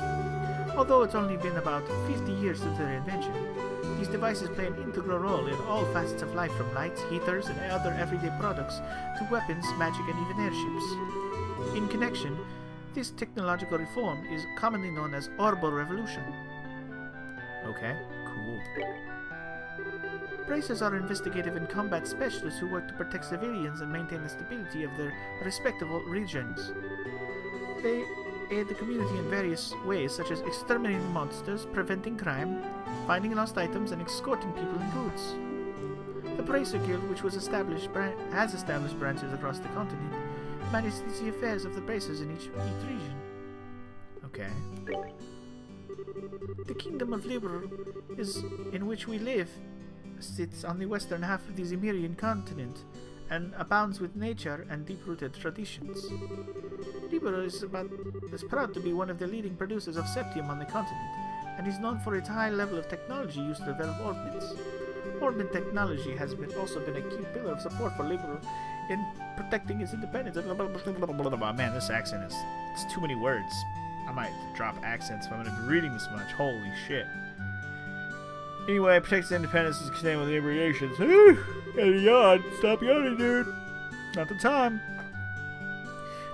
Although it's only been about 50 years since their invention, these devices play an integral role in all facets of life, from lights, heaters, and other everyday products to weapons, magic, and even airships. In connection, this technological reform is commonly known as Orbal Revolution. Okay, cool. Bracers are investigative and combat specialists who work to protect civilians and maintain the stability of their respective regions. They aid the community in various ways, such as exterminating monsters, preventing crime, finding lost items, and escorting people and goods. The Bracer Guild, which has established branches across the continent, manages the affairs of the bracers in each region. Okay. The Kingdom of Liberal, in which we live, sits on the western half of the Zemirian continent and abounds with nature and deep-rooted traditions. Liberal is proud to be one of the leading producers of septium on the continent, and is known for its high level of technology used to develop orbments. Orbment technology has also been a key pillar of support for Liberal in protecting its independence. Man, this accent it's too many words. I might drop accents if I'm going to be reading this much. Holy shit. Anyway, protects independence is contained with abbreviations. And yawn. Stop yawning, dude. Not the time.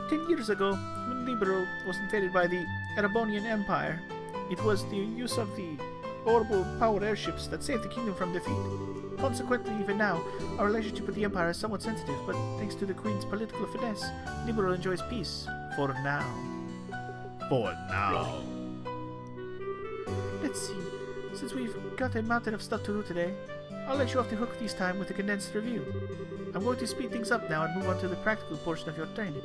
10 years ago, when Liberal was invaded by the Erebonian Empire, it was the use of the orbital powered airships that saved the kingdom from defeat. Consequently, even now, our relationship with the Empire is somewhat sensitive, but thanks to the Queen's political finesse, Liberal enjoys peace. For now. For now. Let's see. Since we've got a mountain of stuff to do today, I'll let you off the hook this time with a condensed review. I'm going to speed things up now and move on to the practical portion of your training.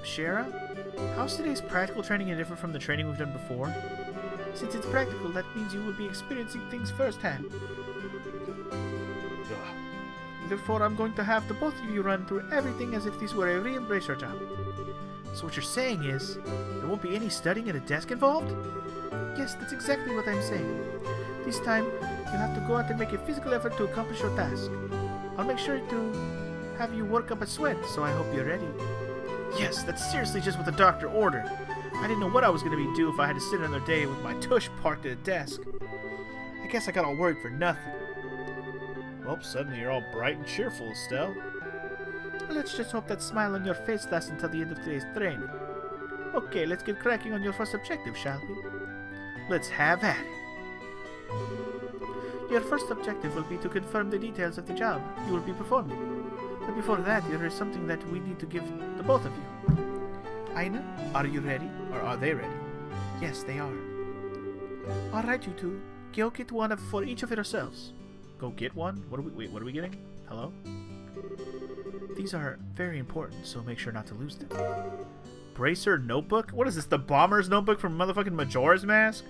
Shara? How's today's practical training different from the training we've done before? Since it's practical, that means you will be experiencing things firsthand. Therefore, I'm going to have the both of you run through everything as if this were a real bracer job. So what you're saying is, there won't be any studying at a desk involved? Yes, that's exactly what I'm saying. This time, you'll have to go out and make a physical effort to accomplish your task. I'll make sure to have you work up a sweat, so I hope you're ready. Yes, that's seriously just what the doctor ordered. I didn't know what I was going to do if I had to sit another day with my tush parked at a desk. I guess I got all worried for nothing. Well, suddenly you're all bright and cheerful, Estelle. Let's just hope that smile on your face lasts until the end of today's training. Okay, let's get cracking on your first objective, shall we? Let's have at it. Your first objective will be to confirm the details of the job you will be performing. But before that, there is something that we need to give the both of you. Aina, are you ready? Or are they ready? Yes, they are. Alright, you two. Go get one for each of yourselves. Go get one? What are we getting? Hello? These are very important, so make sure not to lose them. Bracer notebook? What is this, the bomber's notebook from motherfucking Majora's Mask?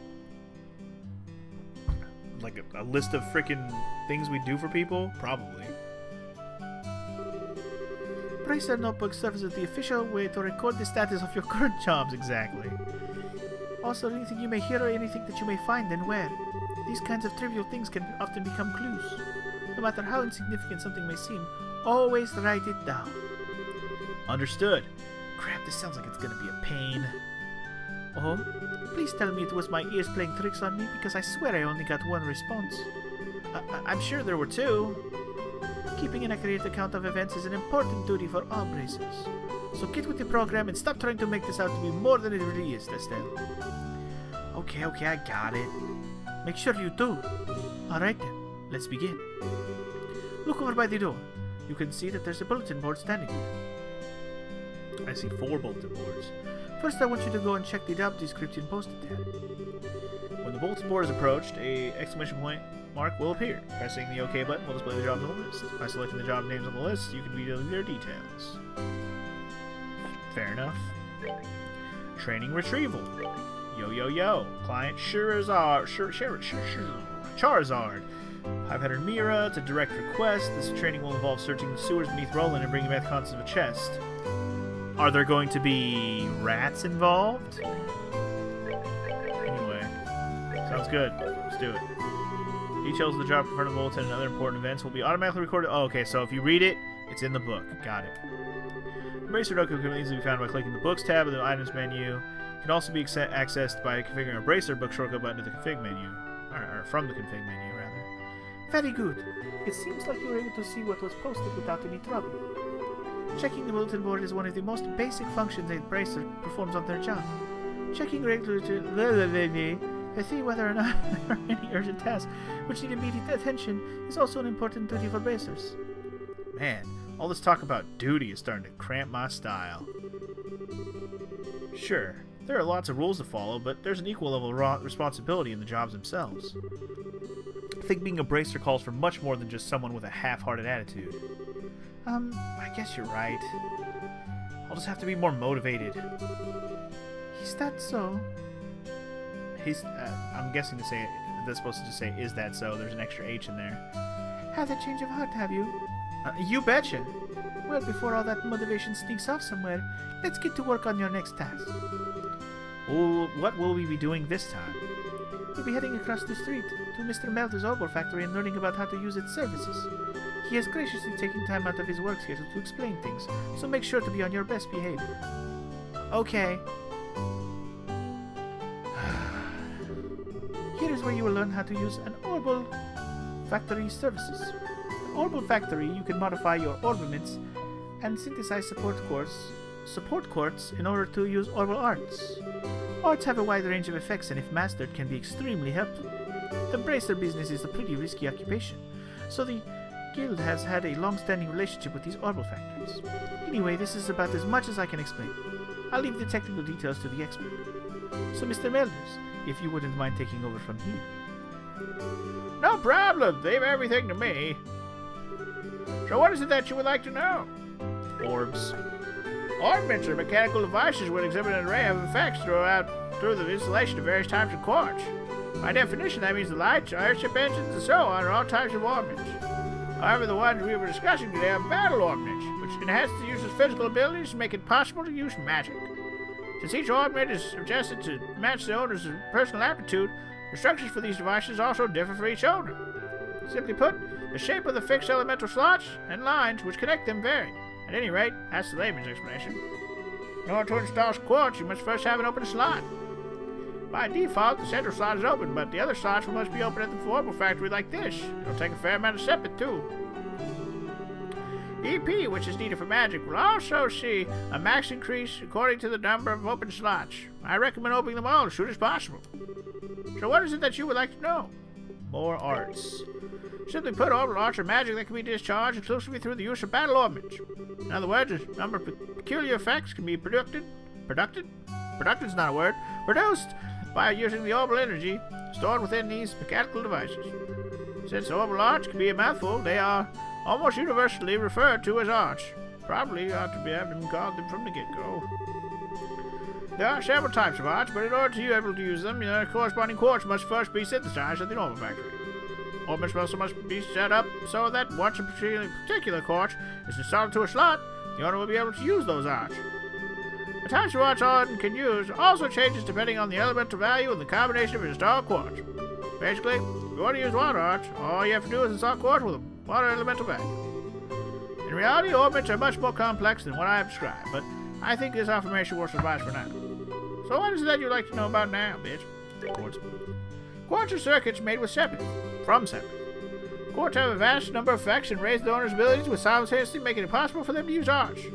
Like a list of freaking things we do for people? Probably. Bracer notebook serves as the official way to record the status of your current jobs, exactly. Also, anything you may hear or anything that you may find and where. These kinds of trivial things can often become clues. No matter how insignificant something may seem, always write it down. Understood. Crap, this sounds like it's gonna be a pain. Oh? Please tell me it was my ears playing tricks on me, because I swear I only got one response. I'm sure there were two. Keeping an accurate account of events is an important duty for all bracers. So get with the program and stop trying to make this out to be more than it really is, Estelle. Okay, I got it. Make sure you do. Alright then, let's begin. Look over by the door. You can see that there's a bulletin board standing there. I see 4 bulletin boards. First, I want you to go and check the job description posted there. When the bulletin board is approached, a exclamation point mark will appear. Pressing the OK button will display the jobs on the list. By selecting the job names on the list, you can view their details. Fair enough. Training retrieval. Yo. Client Charizard. Charizard. 500 Mira. It's a direct request. This training will involve searching the sewers beneath Roland and bringing back the contents of a chest. Are there going to be rats involved? Anyway, sounds good. Let's do it. Details of the job in front of the bulletin and other important events will be automatically recorded. Oh, okay, so if you read it, it's in the book. Got it. The Bracer document can easily be found by clicking the Books tab of the Items menu. It can also be accessed by configuring a Bracer book shortcut button to the Config menu. Or from the Config menu, rather. Very good. It seems like you were able to see what was posted without any trouble. Checking the bulletin board is one of the most basic functions a bracer performs on their job. Checking regularly to see whether or not there are any urgent tasks which need immediate attention is also an important duty for bracers. Man, all this talk about duty is starting to cramp my style. Sure, there are lots of rules to follow, but there's an equal level of responsibility in the jobs themselves. I think being a bracer calls for much more than just someone with a half-hearted attitude. I guess you're right. I'll just have to be more motivated. Is that so? I'm guessing to say, that's supposed to just say, is that so? There's an extra H in there. Had a change of heart, have you? You betcha. Well, before all that motivation sneaks off somewhere, let's get to work on your next task. Well, what will we be doing this time? We'll be heading across the street to Mr. Melder's Orbs factory and learning about how to use its services. He has graciously taken time out of his work schedule to explain things, so make sure to be on your best behavior. Okay. Here is where you will learn how to use an Orbs factory services. In Orbs factory, you can modify your orbaments and synthesize support quartz in order to use Orbs arts. Arts have a wide range of effects and if mastered can be extremely helpful. The bracer business is a pretty risky occupation, so the Guild has had a long-standing relationship with these Orbs factories. Anyway, this is about as much as I can explain. I'll leave the technical details to the expert. So, Mr. Melders, if you wouldn't mind taking over from here. No problem. Leave everything to me. So what is it that you would like to know? Orbs. Orbs are mechanical devices which exhibit an array of effects through the installation of various types of quartz. By definition, that means the lights, airship engines, and so on are all types of orbits. However, the ones we were discussing today are battle orbits, which enhance the user's physical abilities to make it possible to use magic. Since each orbit is adjusted to match the owner's personal aptitude, the structures for these devices also differ for each owner. Simply put, the shape of the fixed elemental slots and lines which connect them vary. At any rate, that's the layman's explanation. In order to install quartz, you must first have an open slot. By default, the central slot is open, but the other slots must be open at the Orbs factory like this. It'll take a fair amount of separate too. EP, which is needed for magic, will also see a max increase according to the number of open slots. I recommend opening them all as soon as possible. So what is it that you would like to know? More arts. Simply put, orbital arts are magic that can be discharged exclusively through the use of battle orbits. In other words, a number of peculiar effects can be produced by using the orbital energy stored within these mechanical devices. Since orbital arts can be a mouthful, they are almost universally referred to as arts. Probably ought to be having called them from the get-go. There are several types of arts, but in order to be able to use them, the corresponding quartz must first be synthesized at the Orbs factory. Orbits also must be set up so that once a particular quartz is installed into a slot, the owner will be able to use those arts. The types of arts one can use also changes depending on the elemental value and the combination of installed quartz. Basically, if you want to use water arts, all you have to do is install quartz with a water elemental value. In reality, orbits are much more complex than what I have described, but I think this information will suffice for now. So what is it that you'd like to know about now, bitch? Quartz. Quartz are circuits made with sepith, from sepith. Quartz have a vast number of effects and raise the owner's abilities with simultaneously making it possible for them to use Arch.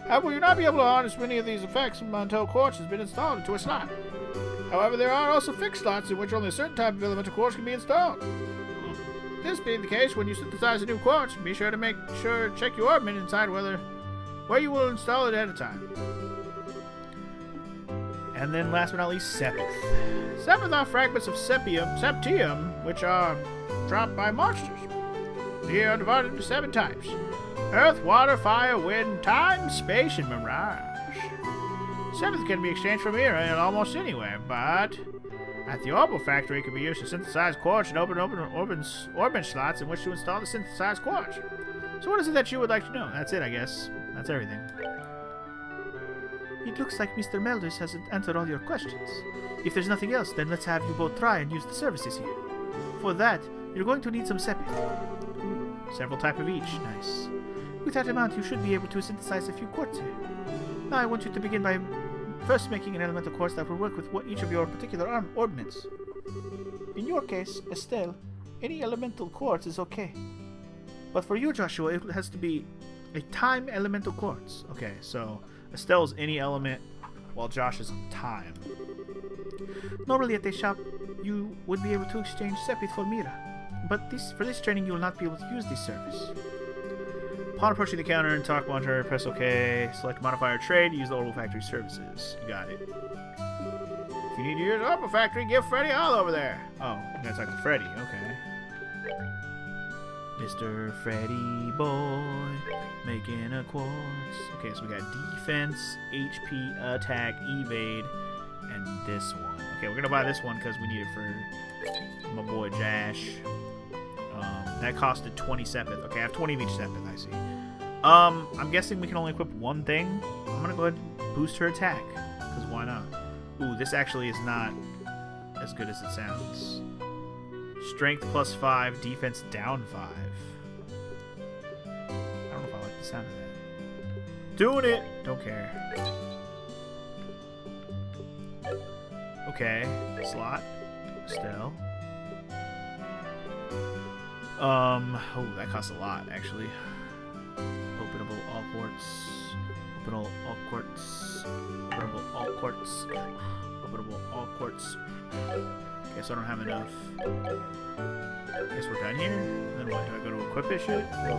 However, you'll not be able to harness many of these effects until Quartz has been installed into a slot. However, there are also fixed slots in which only a certain type of elemental quartz can be installed. This being the case, when you synthesize a new quartz, be sure to check your orbment and decide where you will install it at a time. And then last but not least, Sepith. Sepith are fragments of septium, which are dropped by monsters. They are divided into 7 types: earth, water, fire, wind, time, space, and mirage. Sepith can be exchanged from here and almost anywhere, but at the Orbal factory it can be used to synthesize quartz and open orbit slots in which to install the synthesized quartz. So what is it that you would like to know? That's it, I guess. That's everything. It looks like Mr. Melders has answered all your questions. If there's nothing else, then let's have you both try and use the services here. For that, you're going to need some Sepith. Several type of each. Nice. With that amount, you should be able to synthesize a few quartz here. Now I want you to begin by first making an elemental quartz that will work with each of your particular orbments. In your case, Estelle, any elemental quartz is okay. But for you, Joshua, it has to be a time elemental quartz. Okay, so Estelle's any element, while Josh is on time. Normally at a shop, you would be able to exchange Sepith for Mira. But for this training, you will not be able to use this service. Upon approaching the counter and talk monitor, press OK. Select modifier trade. Use the Orbal Factory services. You got it. If you need to use Orbal Factory, give Freddy a holler over there. Oh, I'm gonna talk to Freddy. Okay. Mr. Freddy boy, making a quartz. Okay, so we got defense, HP, attack, evade, and this one. Okay, we're gonna buy this one because we need it for my boy Josh. That costed 20 Sepith. Okay, I have 20 of each Sepith, I see. I'm guessing we can only equip one thing. I'm gonna go ahead and boost her attack, because why not? Ooh, this actually is not as good as it sounds. Strength +5, defense down 5. I don't know if I like the sound of that. Doing it! Don't care. Okay, slot. Estelle. Oh, that costs a lot, actually. Openable all quartz. Openable all quartz. Openable all quartz. Openable all quartz. Guess I don't have enough. Guess we're done here. Then what? Do I go to equip this shit? Whoa.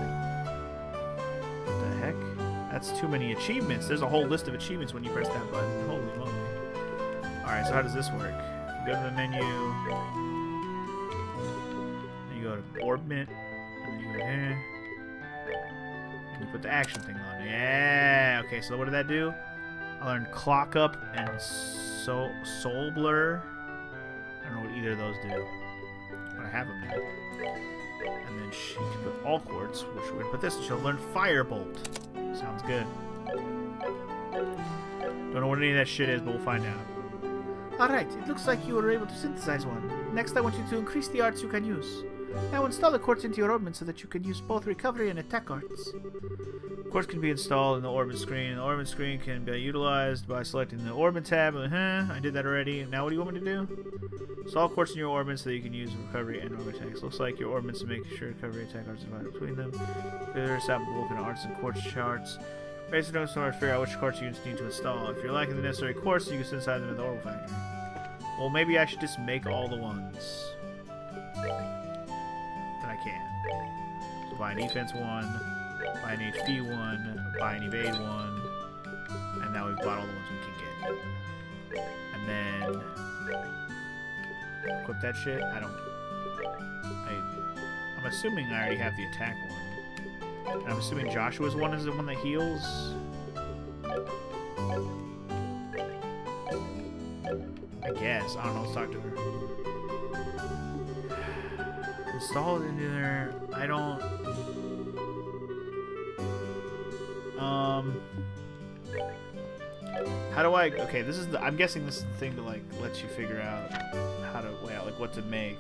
What the heck? That's too many achievements. There's a whole list of achievements when you press that button. Holy moly. Alright, so how does this work? You go to the menu. Go to orbment, and then you go here, and you put the action thing on. Yeah. Okay. So what did that do? I learned clock up and soul blur. I don't know what either of those do, but I have them now. And then she can put all quartz, which we're gonna put this, and she'll learn firebolt. Sounds good. Don't know what any of that shit is, but we'll find out. Alright, it looks like you were able to synthesize one. Next, I want you to increase the arts you can use. Now install the quartz into your orbment so that you can use both recovery and attack arts. Quartz can be installed in the orbit screen. The orbit screen can be utilized by selecting the orbit tab. I did that already. Now what do you want me to do? Install quartz in your orbit so that you can use recovery and orbit attacks. Looks like your orbits to make sure recovery attack arts are divided between them. Figure out broken arts and quartz charts. Basically, don't start to figure out which quartz you need to install. If you're lacking the necessary quartz, you can synthesize them in the Orbal Factory. Well, maybe I should just make all the ones that I can. So buy an defense one, buy an HP one, buy an evade one, and now we've bought all the ones we can get. And then equip that shit. I'm assuming I already have the attack one. And I'm assuming Joshua's one is the one that heals. I guess. I don't know. Let's talk to her. Install it into there. I don't. How do I? Okay, this is the. I'm guessing this is the thing to like let you figure out how to lay out like what to make.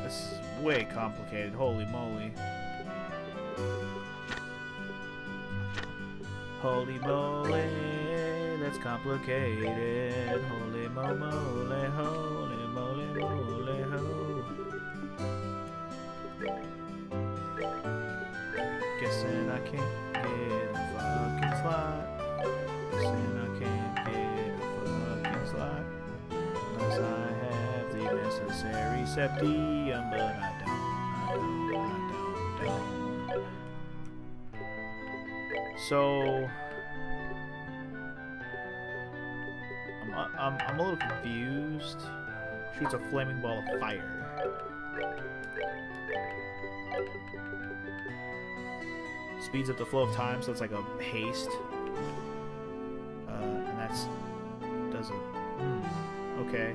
This is way complicated. Holy moly. Holy moly, that's complicated. Holy moly, holy moly, moly, ho. Listen, I can't get a fucking slot. Listen, I can't get a fucking slot. Unless I have the necessary septium, but I don't. So I'm a little confused. Shoots a flaming ball of fire. Speeds up the flow of time, so it's like a haste. And that's doesn't. Okay.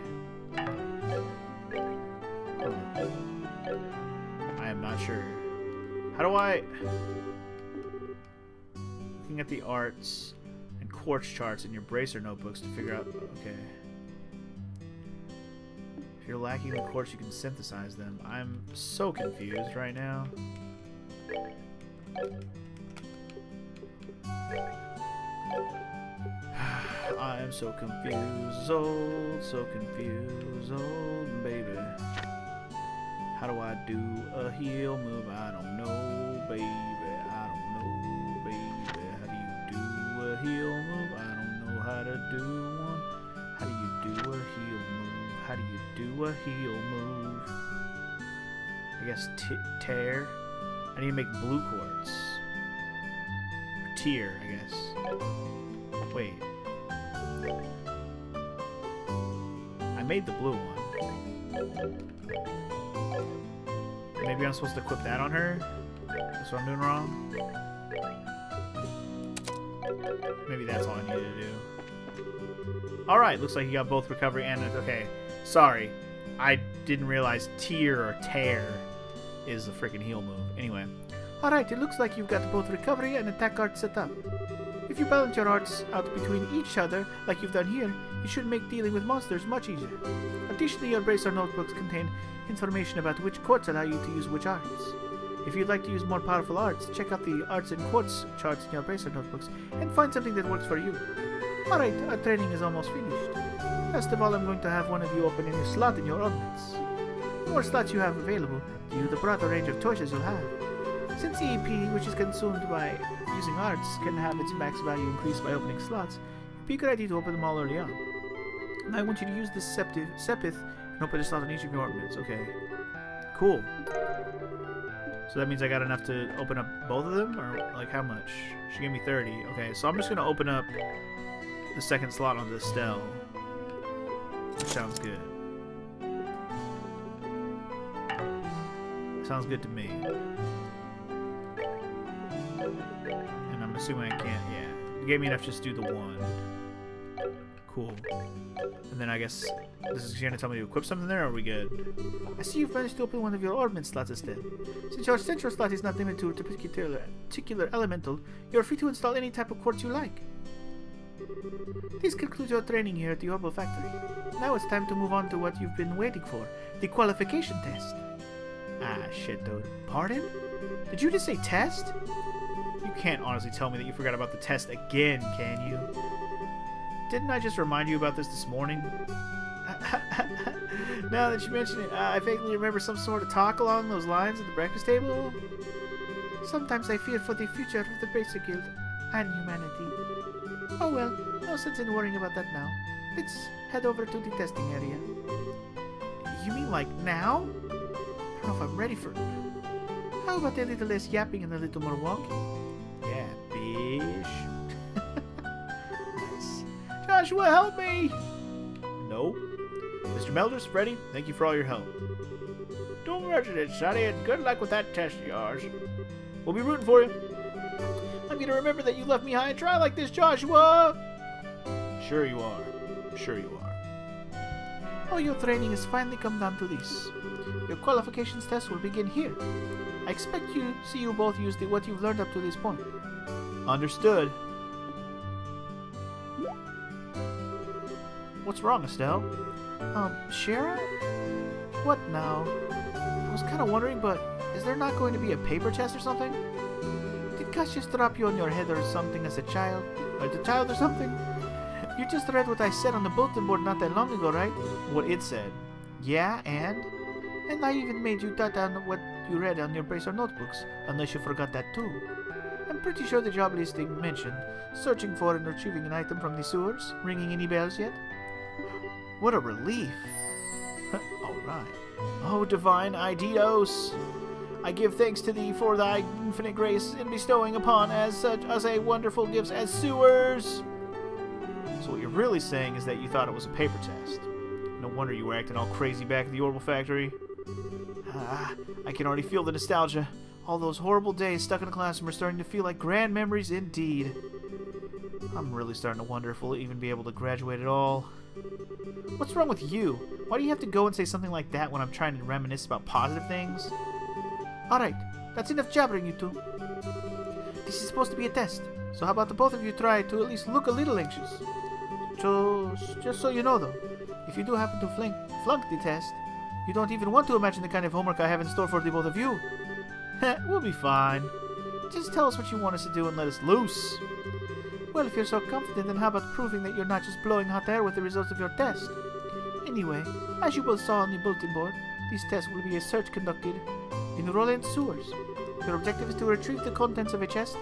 I am not sure. How do I? Looking at the arts and quartz charts in your bracer notebooks to figure out. Okay. If you're lacking the quartz, you can synthesize them. I'm so confused right now. I am so confused, baby. How do I do a heel move? I don't know, baby. I don't know, baby. How do you do a heel move? I don't know how to do one. How do you do a heel move? How do you do a heel move? I guess tear. I need to make blue quartz. Or tier, I guess. Wait. I made the blue one. Maybe I'm supposed to equip that on her? That's what I'm doing wrong? Maybe that's all I needed to do. Alright, looks like you got both recovery and... Okay, sorry. I didn't realize tier or tear is the freaking heal move. Anyway. Alright, it looks like you've got both recovery and attack arts set up. If you balance your arts out between each other, like you've done here, you should make dealing with monsters much easier. Additionally, your bracer notebooks contain information about which quartz allow you to use which arts. If you'd like to use more powerful arts, check out the arts and quartz charts in your bracer notebooks and find something that works for you. Alright, our training is almost finished. First of all, I'm going to have one of you open any slot in your ordnance. The more slots you have available, the broader range of choices you'll have. Since the EP, which is consumed by using arts, can have its max value increased by opening slots, it'd be a good idea to open them all early on. And I want you to use this sepith and open a slot on each of your ornaments. Okay. Cool. So that means I got enough to open up both of them? Or, like, how much? She gave me 30. Okay, so I'm just going to open up the second slot on the Estelle. Which sounds good. Sounds good to me. And I'm assuming I can't, yeah. It gave me enough just to do the one. Cool. And then I guess this is going to tell me to equip something there, or are we good? I see you've managed to open one of your ornament slots instead. Since your central slot is not limited to a particular elemental, you're free to install any type of quartz you like. This concludes your training here at the Orb Factory. Now it's time to move on to what you've been waiting for, the Qualification Test. Ah, shit, dude. Pardon? Did you just say test? You can't honestly tell me that you forgot about the test again, can you? Didn't I just remind you about this morning? Now that you mention it, I vaguely remember some sort of talk along those lines at the breakfast table. Sometimes I fear for the future of the Bracer Guild and humanity. Oh well, no sense in worrying about that now. Let's head over to the testing area. You mean like now? I don't know if I'm ready for it. How about a little less yapping and a little more walking? Yeah, bish. Nice. Joshua, help me! No. Mr. Melders, Freddy, thank you for all your help. Don't mention it, Sonny, and good luck with that test of yours. We'll be rooting for you. I'm gonna remember that you left me high and dry like this, Joshua! Sure you are. Sure you are. Oh, your training has finally come down to this. Your qualifications test will begin here. I expect to see you both use what you've learned up to this point. Understood. What's wrong, Estelle? Shara? What now? I was kind of wondering, but is there not going to be a paper test or something? Did Gus just drop you on your head or something as a child? Or the child or something? You just read what I said on the bulletin board not that long ago, right? What it said? Yeah, and? And I even made you jot down what you read on your bracer notebooks, unless you forgot that too. I'm pretty sure the job listing mentioned searching for and retrieving an item from the sewers. Ringing any bells yet? What a relief. Alright. Oh, divine Eidos, I give thanks to thee for thy infinite grace in bestowing upon us a wonderful gifts as sewers. So what you're really saying is that you thought it was a paper test. No wonder you were acting all crazy back at the Orbital Factory. I can already feel the nostalgia. All those horrible days stuck in a classroom are starting to feel like grand memories indeed. I'm really starting to wonder if we'll even be able to graduate at all. What's wrong with you? Why do you have to go and say something like that when I'm trying to reminisce about positive things? Alright, that's enough jabbering, you two. This is supposed to be a test, so how about the both of you try to at least look a little anxious? Just so you know though, if you do happen to flunk the test, you don't even want to imagine the kind of homework I have in store for the both of you. We'll be fine. Just tell us what you want us to do and let us loose. Well, if you're so confident, then how about proving that you're not just blowing hot air with the results of your test? Anyway, as you both saw on the bulletin board, this test will be a search conducted in Roland sewers. Your objective is to retrieve the contents of a chest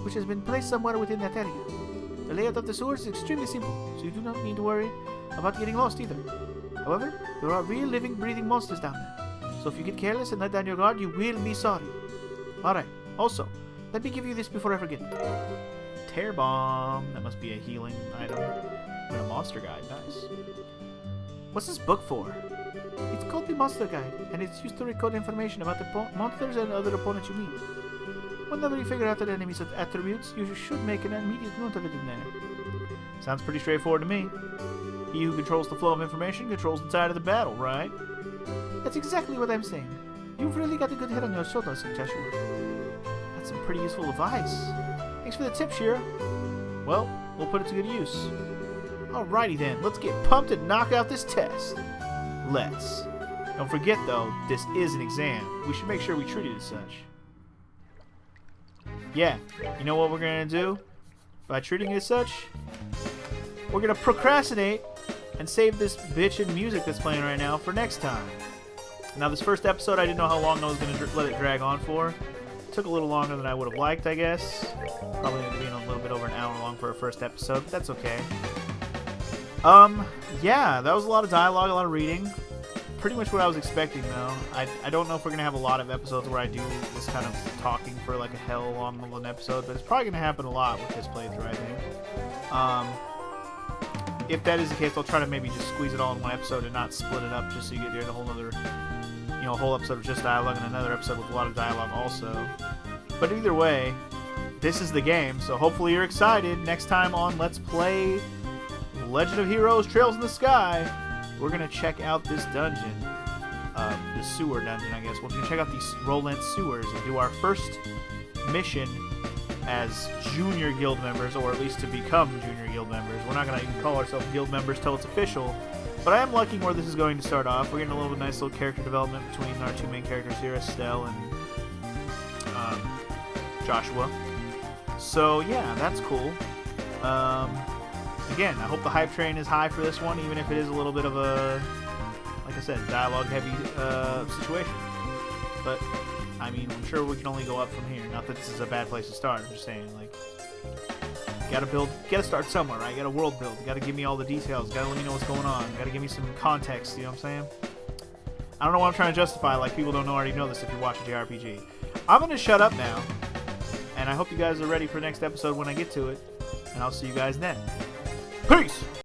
which has been placed somewhere within that area. The layout of the sewers is extremely simple, so you do not need to worry about getting lost either. However, there are real living, breathing monsters down there, so if you get careless and let down your guard, you will be sorry. Alright, also, let me give you this before I forget. Tear bomb. That must be a healing item. And a monster guide. Nice. What's this book for? It's called the Monster Guide, and it's used to record information about the monsters and other opponents you meet. Whenever you figure out an enemy's attributes, you should make an immediate note of it in there. Sounds pretty straightforward to me. He who controls the flow of information controls the tide of the battle, right? That's exactly what I'm saying. You've really got a good head on your shoulders, Joshua. That's some pretty useful advice. Thanks for the tip, Shira. Well, we'll put it to good use. Alrighty then, let's get pumped and knock out this test. Let's. Don't forget though, this is an exam. We should make sure we treat it as such. Yeah, you know what we're gonna do? By treating it as such, we're gonna procrastinate and save this bitchin' music that's playing right now for next time. Now this first episode, I didn't know how long I was gonna let it drag on for. Took a little longer than I would have liked, I guess. Probably ended up being a little bit over an hour long for a first episode, but that's okay. Yeah, that was a lot of dialogue, a lot of reading. Pretty much what I was expecting, though. I don't know if we're going to have a lot of episodes where I do this kind of talking for like a hell long of an episode, but it's probably going to happen a lot with this playthrough, I think. If that is the case, I'll try to maybe just squeeze it all in one episode and not split it up just so you get a whole other, a whole episode of just dialogue and another episode with a lot of dialogue also. But either way, this is the game, so hopefully you're excited. Next time on Let's Play Legend of Heroes Trails in the Sky, we're going to check out this dungeon. The sewer dungeon, I guess. We're going to check out these Roland sewers and do our first mission as junior guild members, or at least to become junior guild members. We're not going to even call ourselves guild members till it's official. But I am liking where this is going to start off. We're getting a little nice little character development between our two main characters here, Estelle and Joshua. So yeah, that's cool. Again, I hope the hype train is high for this one, even if it is a little bit of a, like I said, dialogue-heavy situation. But I mean, I'm sure we can only go up from here. Not that this is a bad place to start. I'm just saying, like, gotta start somewhere, right? Gotta world build. Gotta give me all the details. Gotta let me know what's going on. Gotta give me some context. You know what I'm saying? I don't know what I'm trying to justify. Like, people don't already know this if you watch a JRPG. I'm gonna shut up now, and I hope you guys are ready for the next episode when I get to it. And I'll see you guys then. Peace!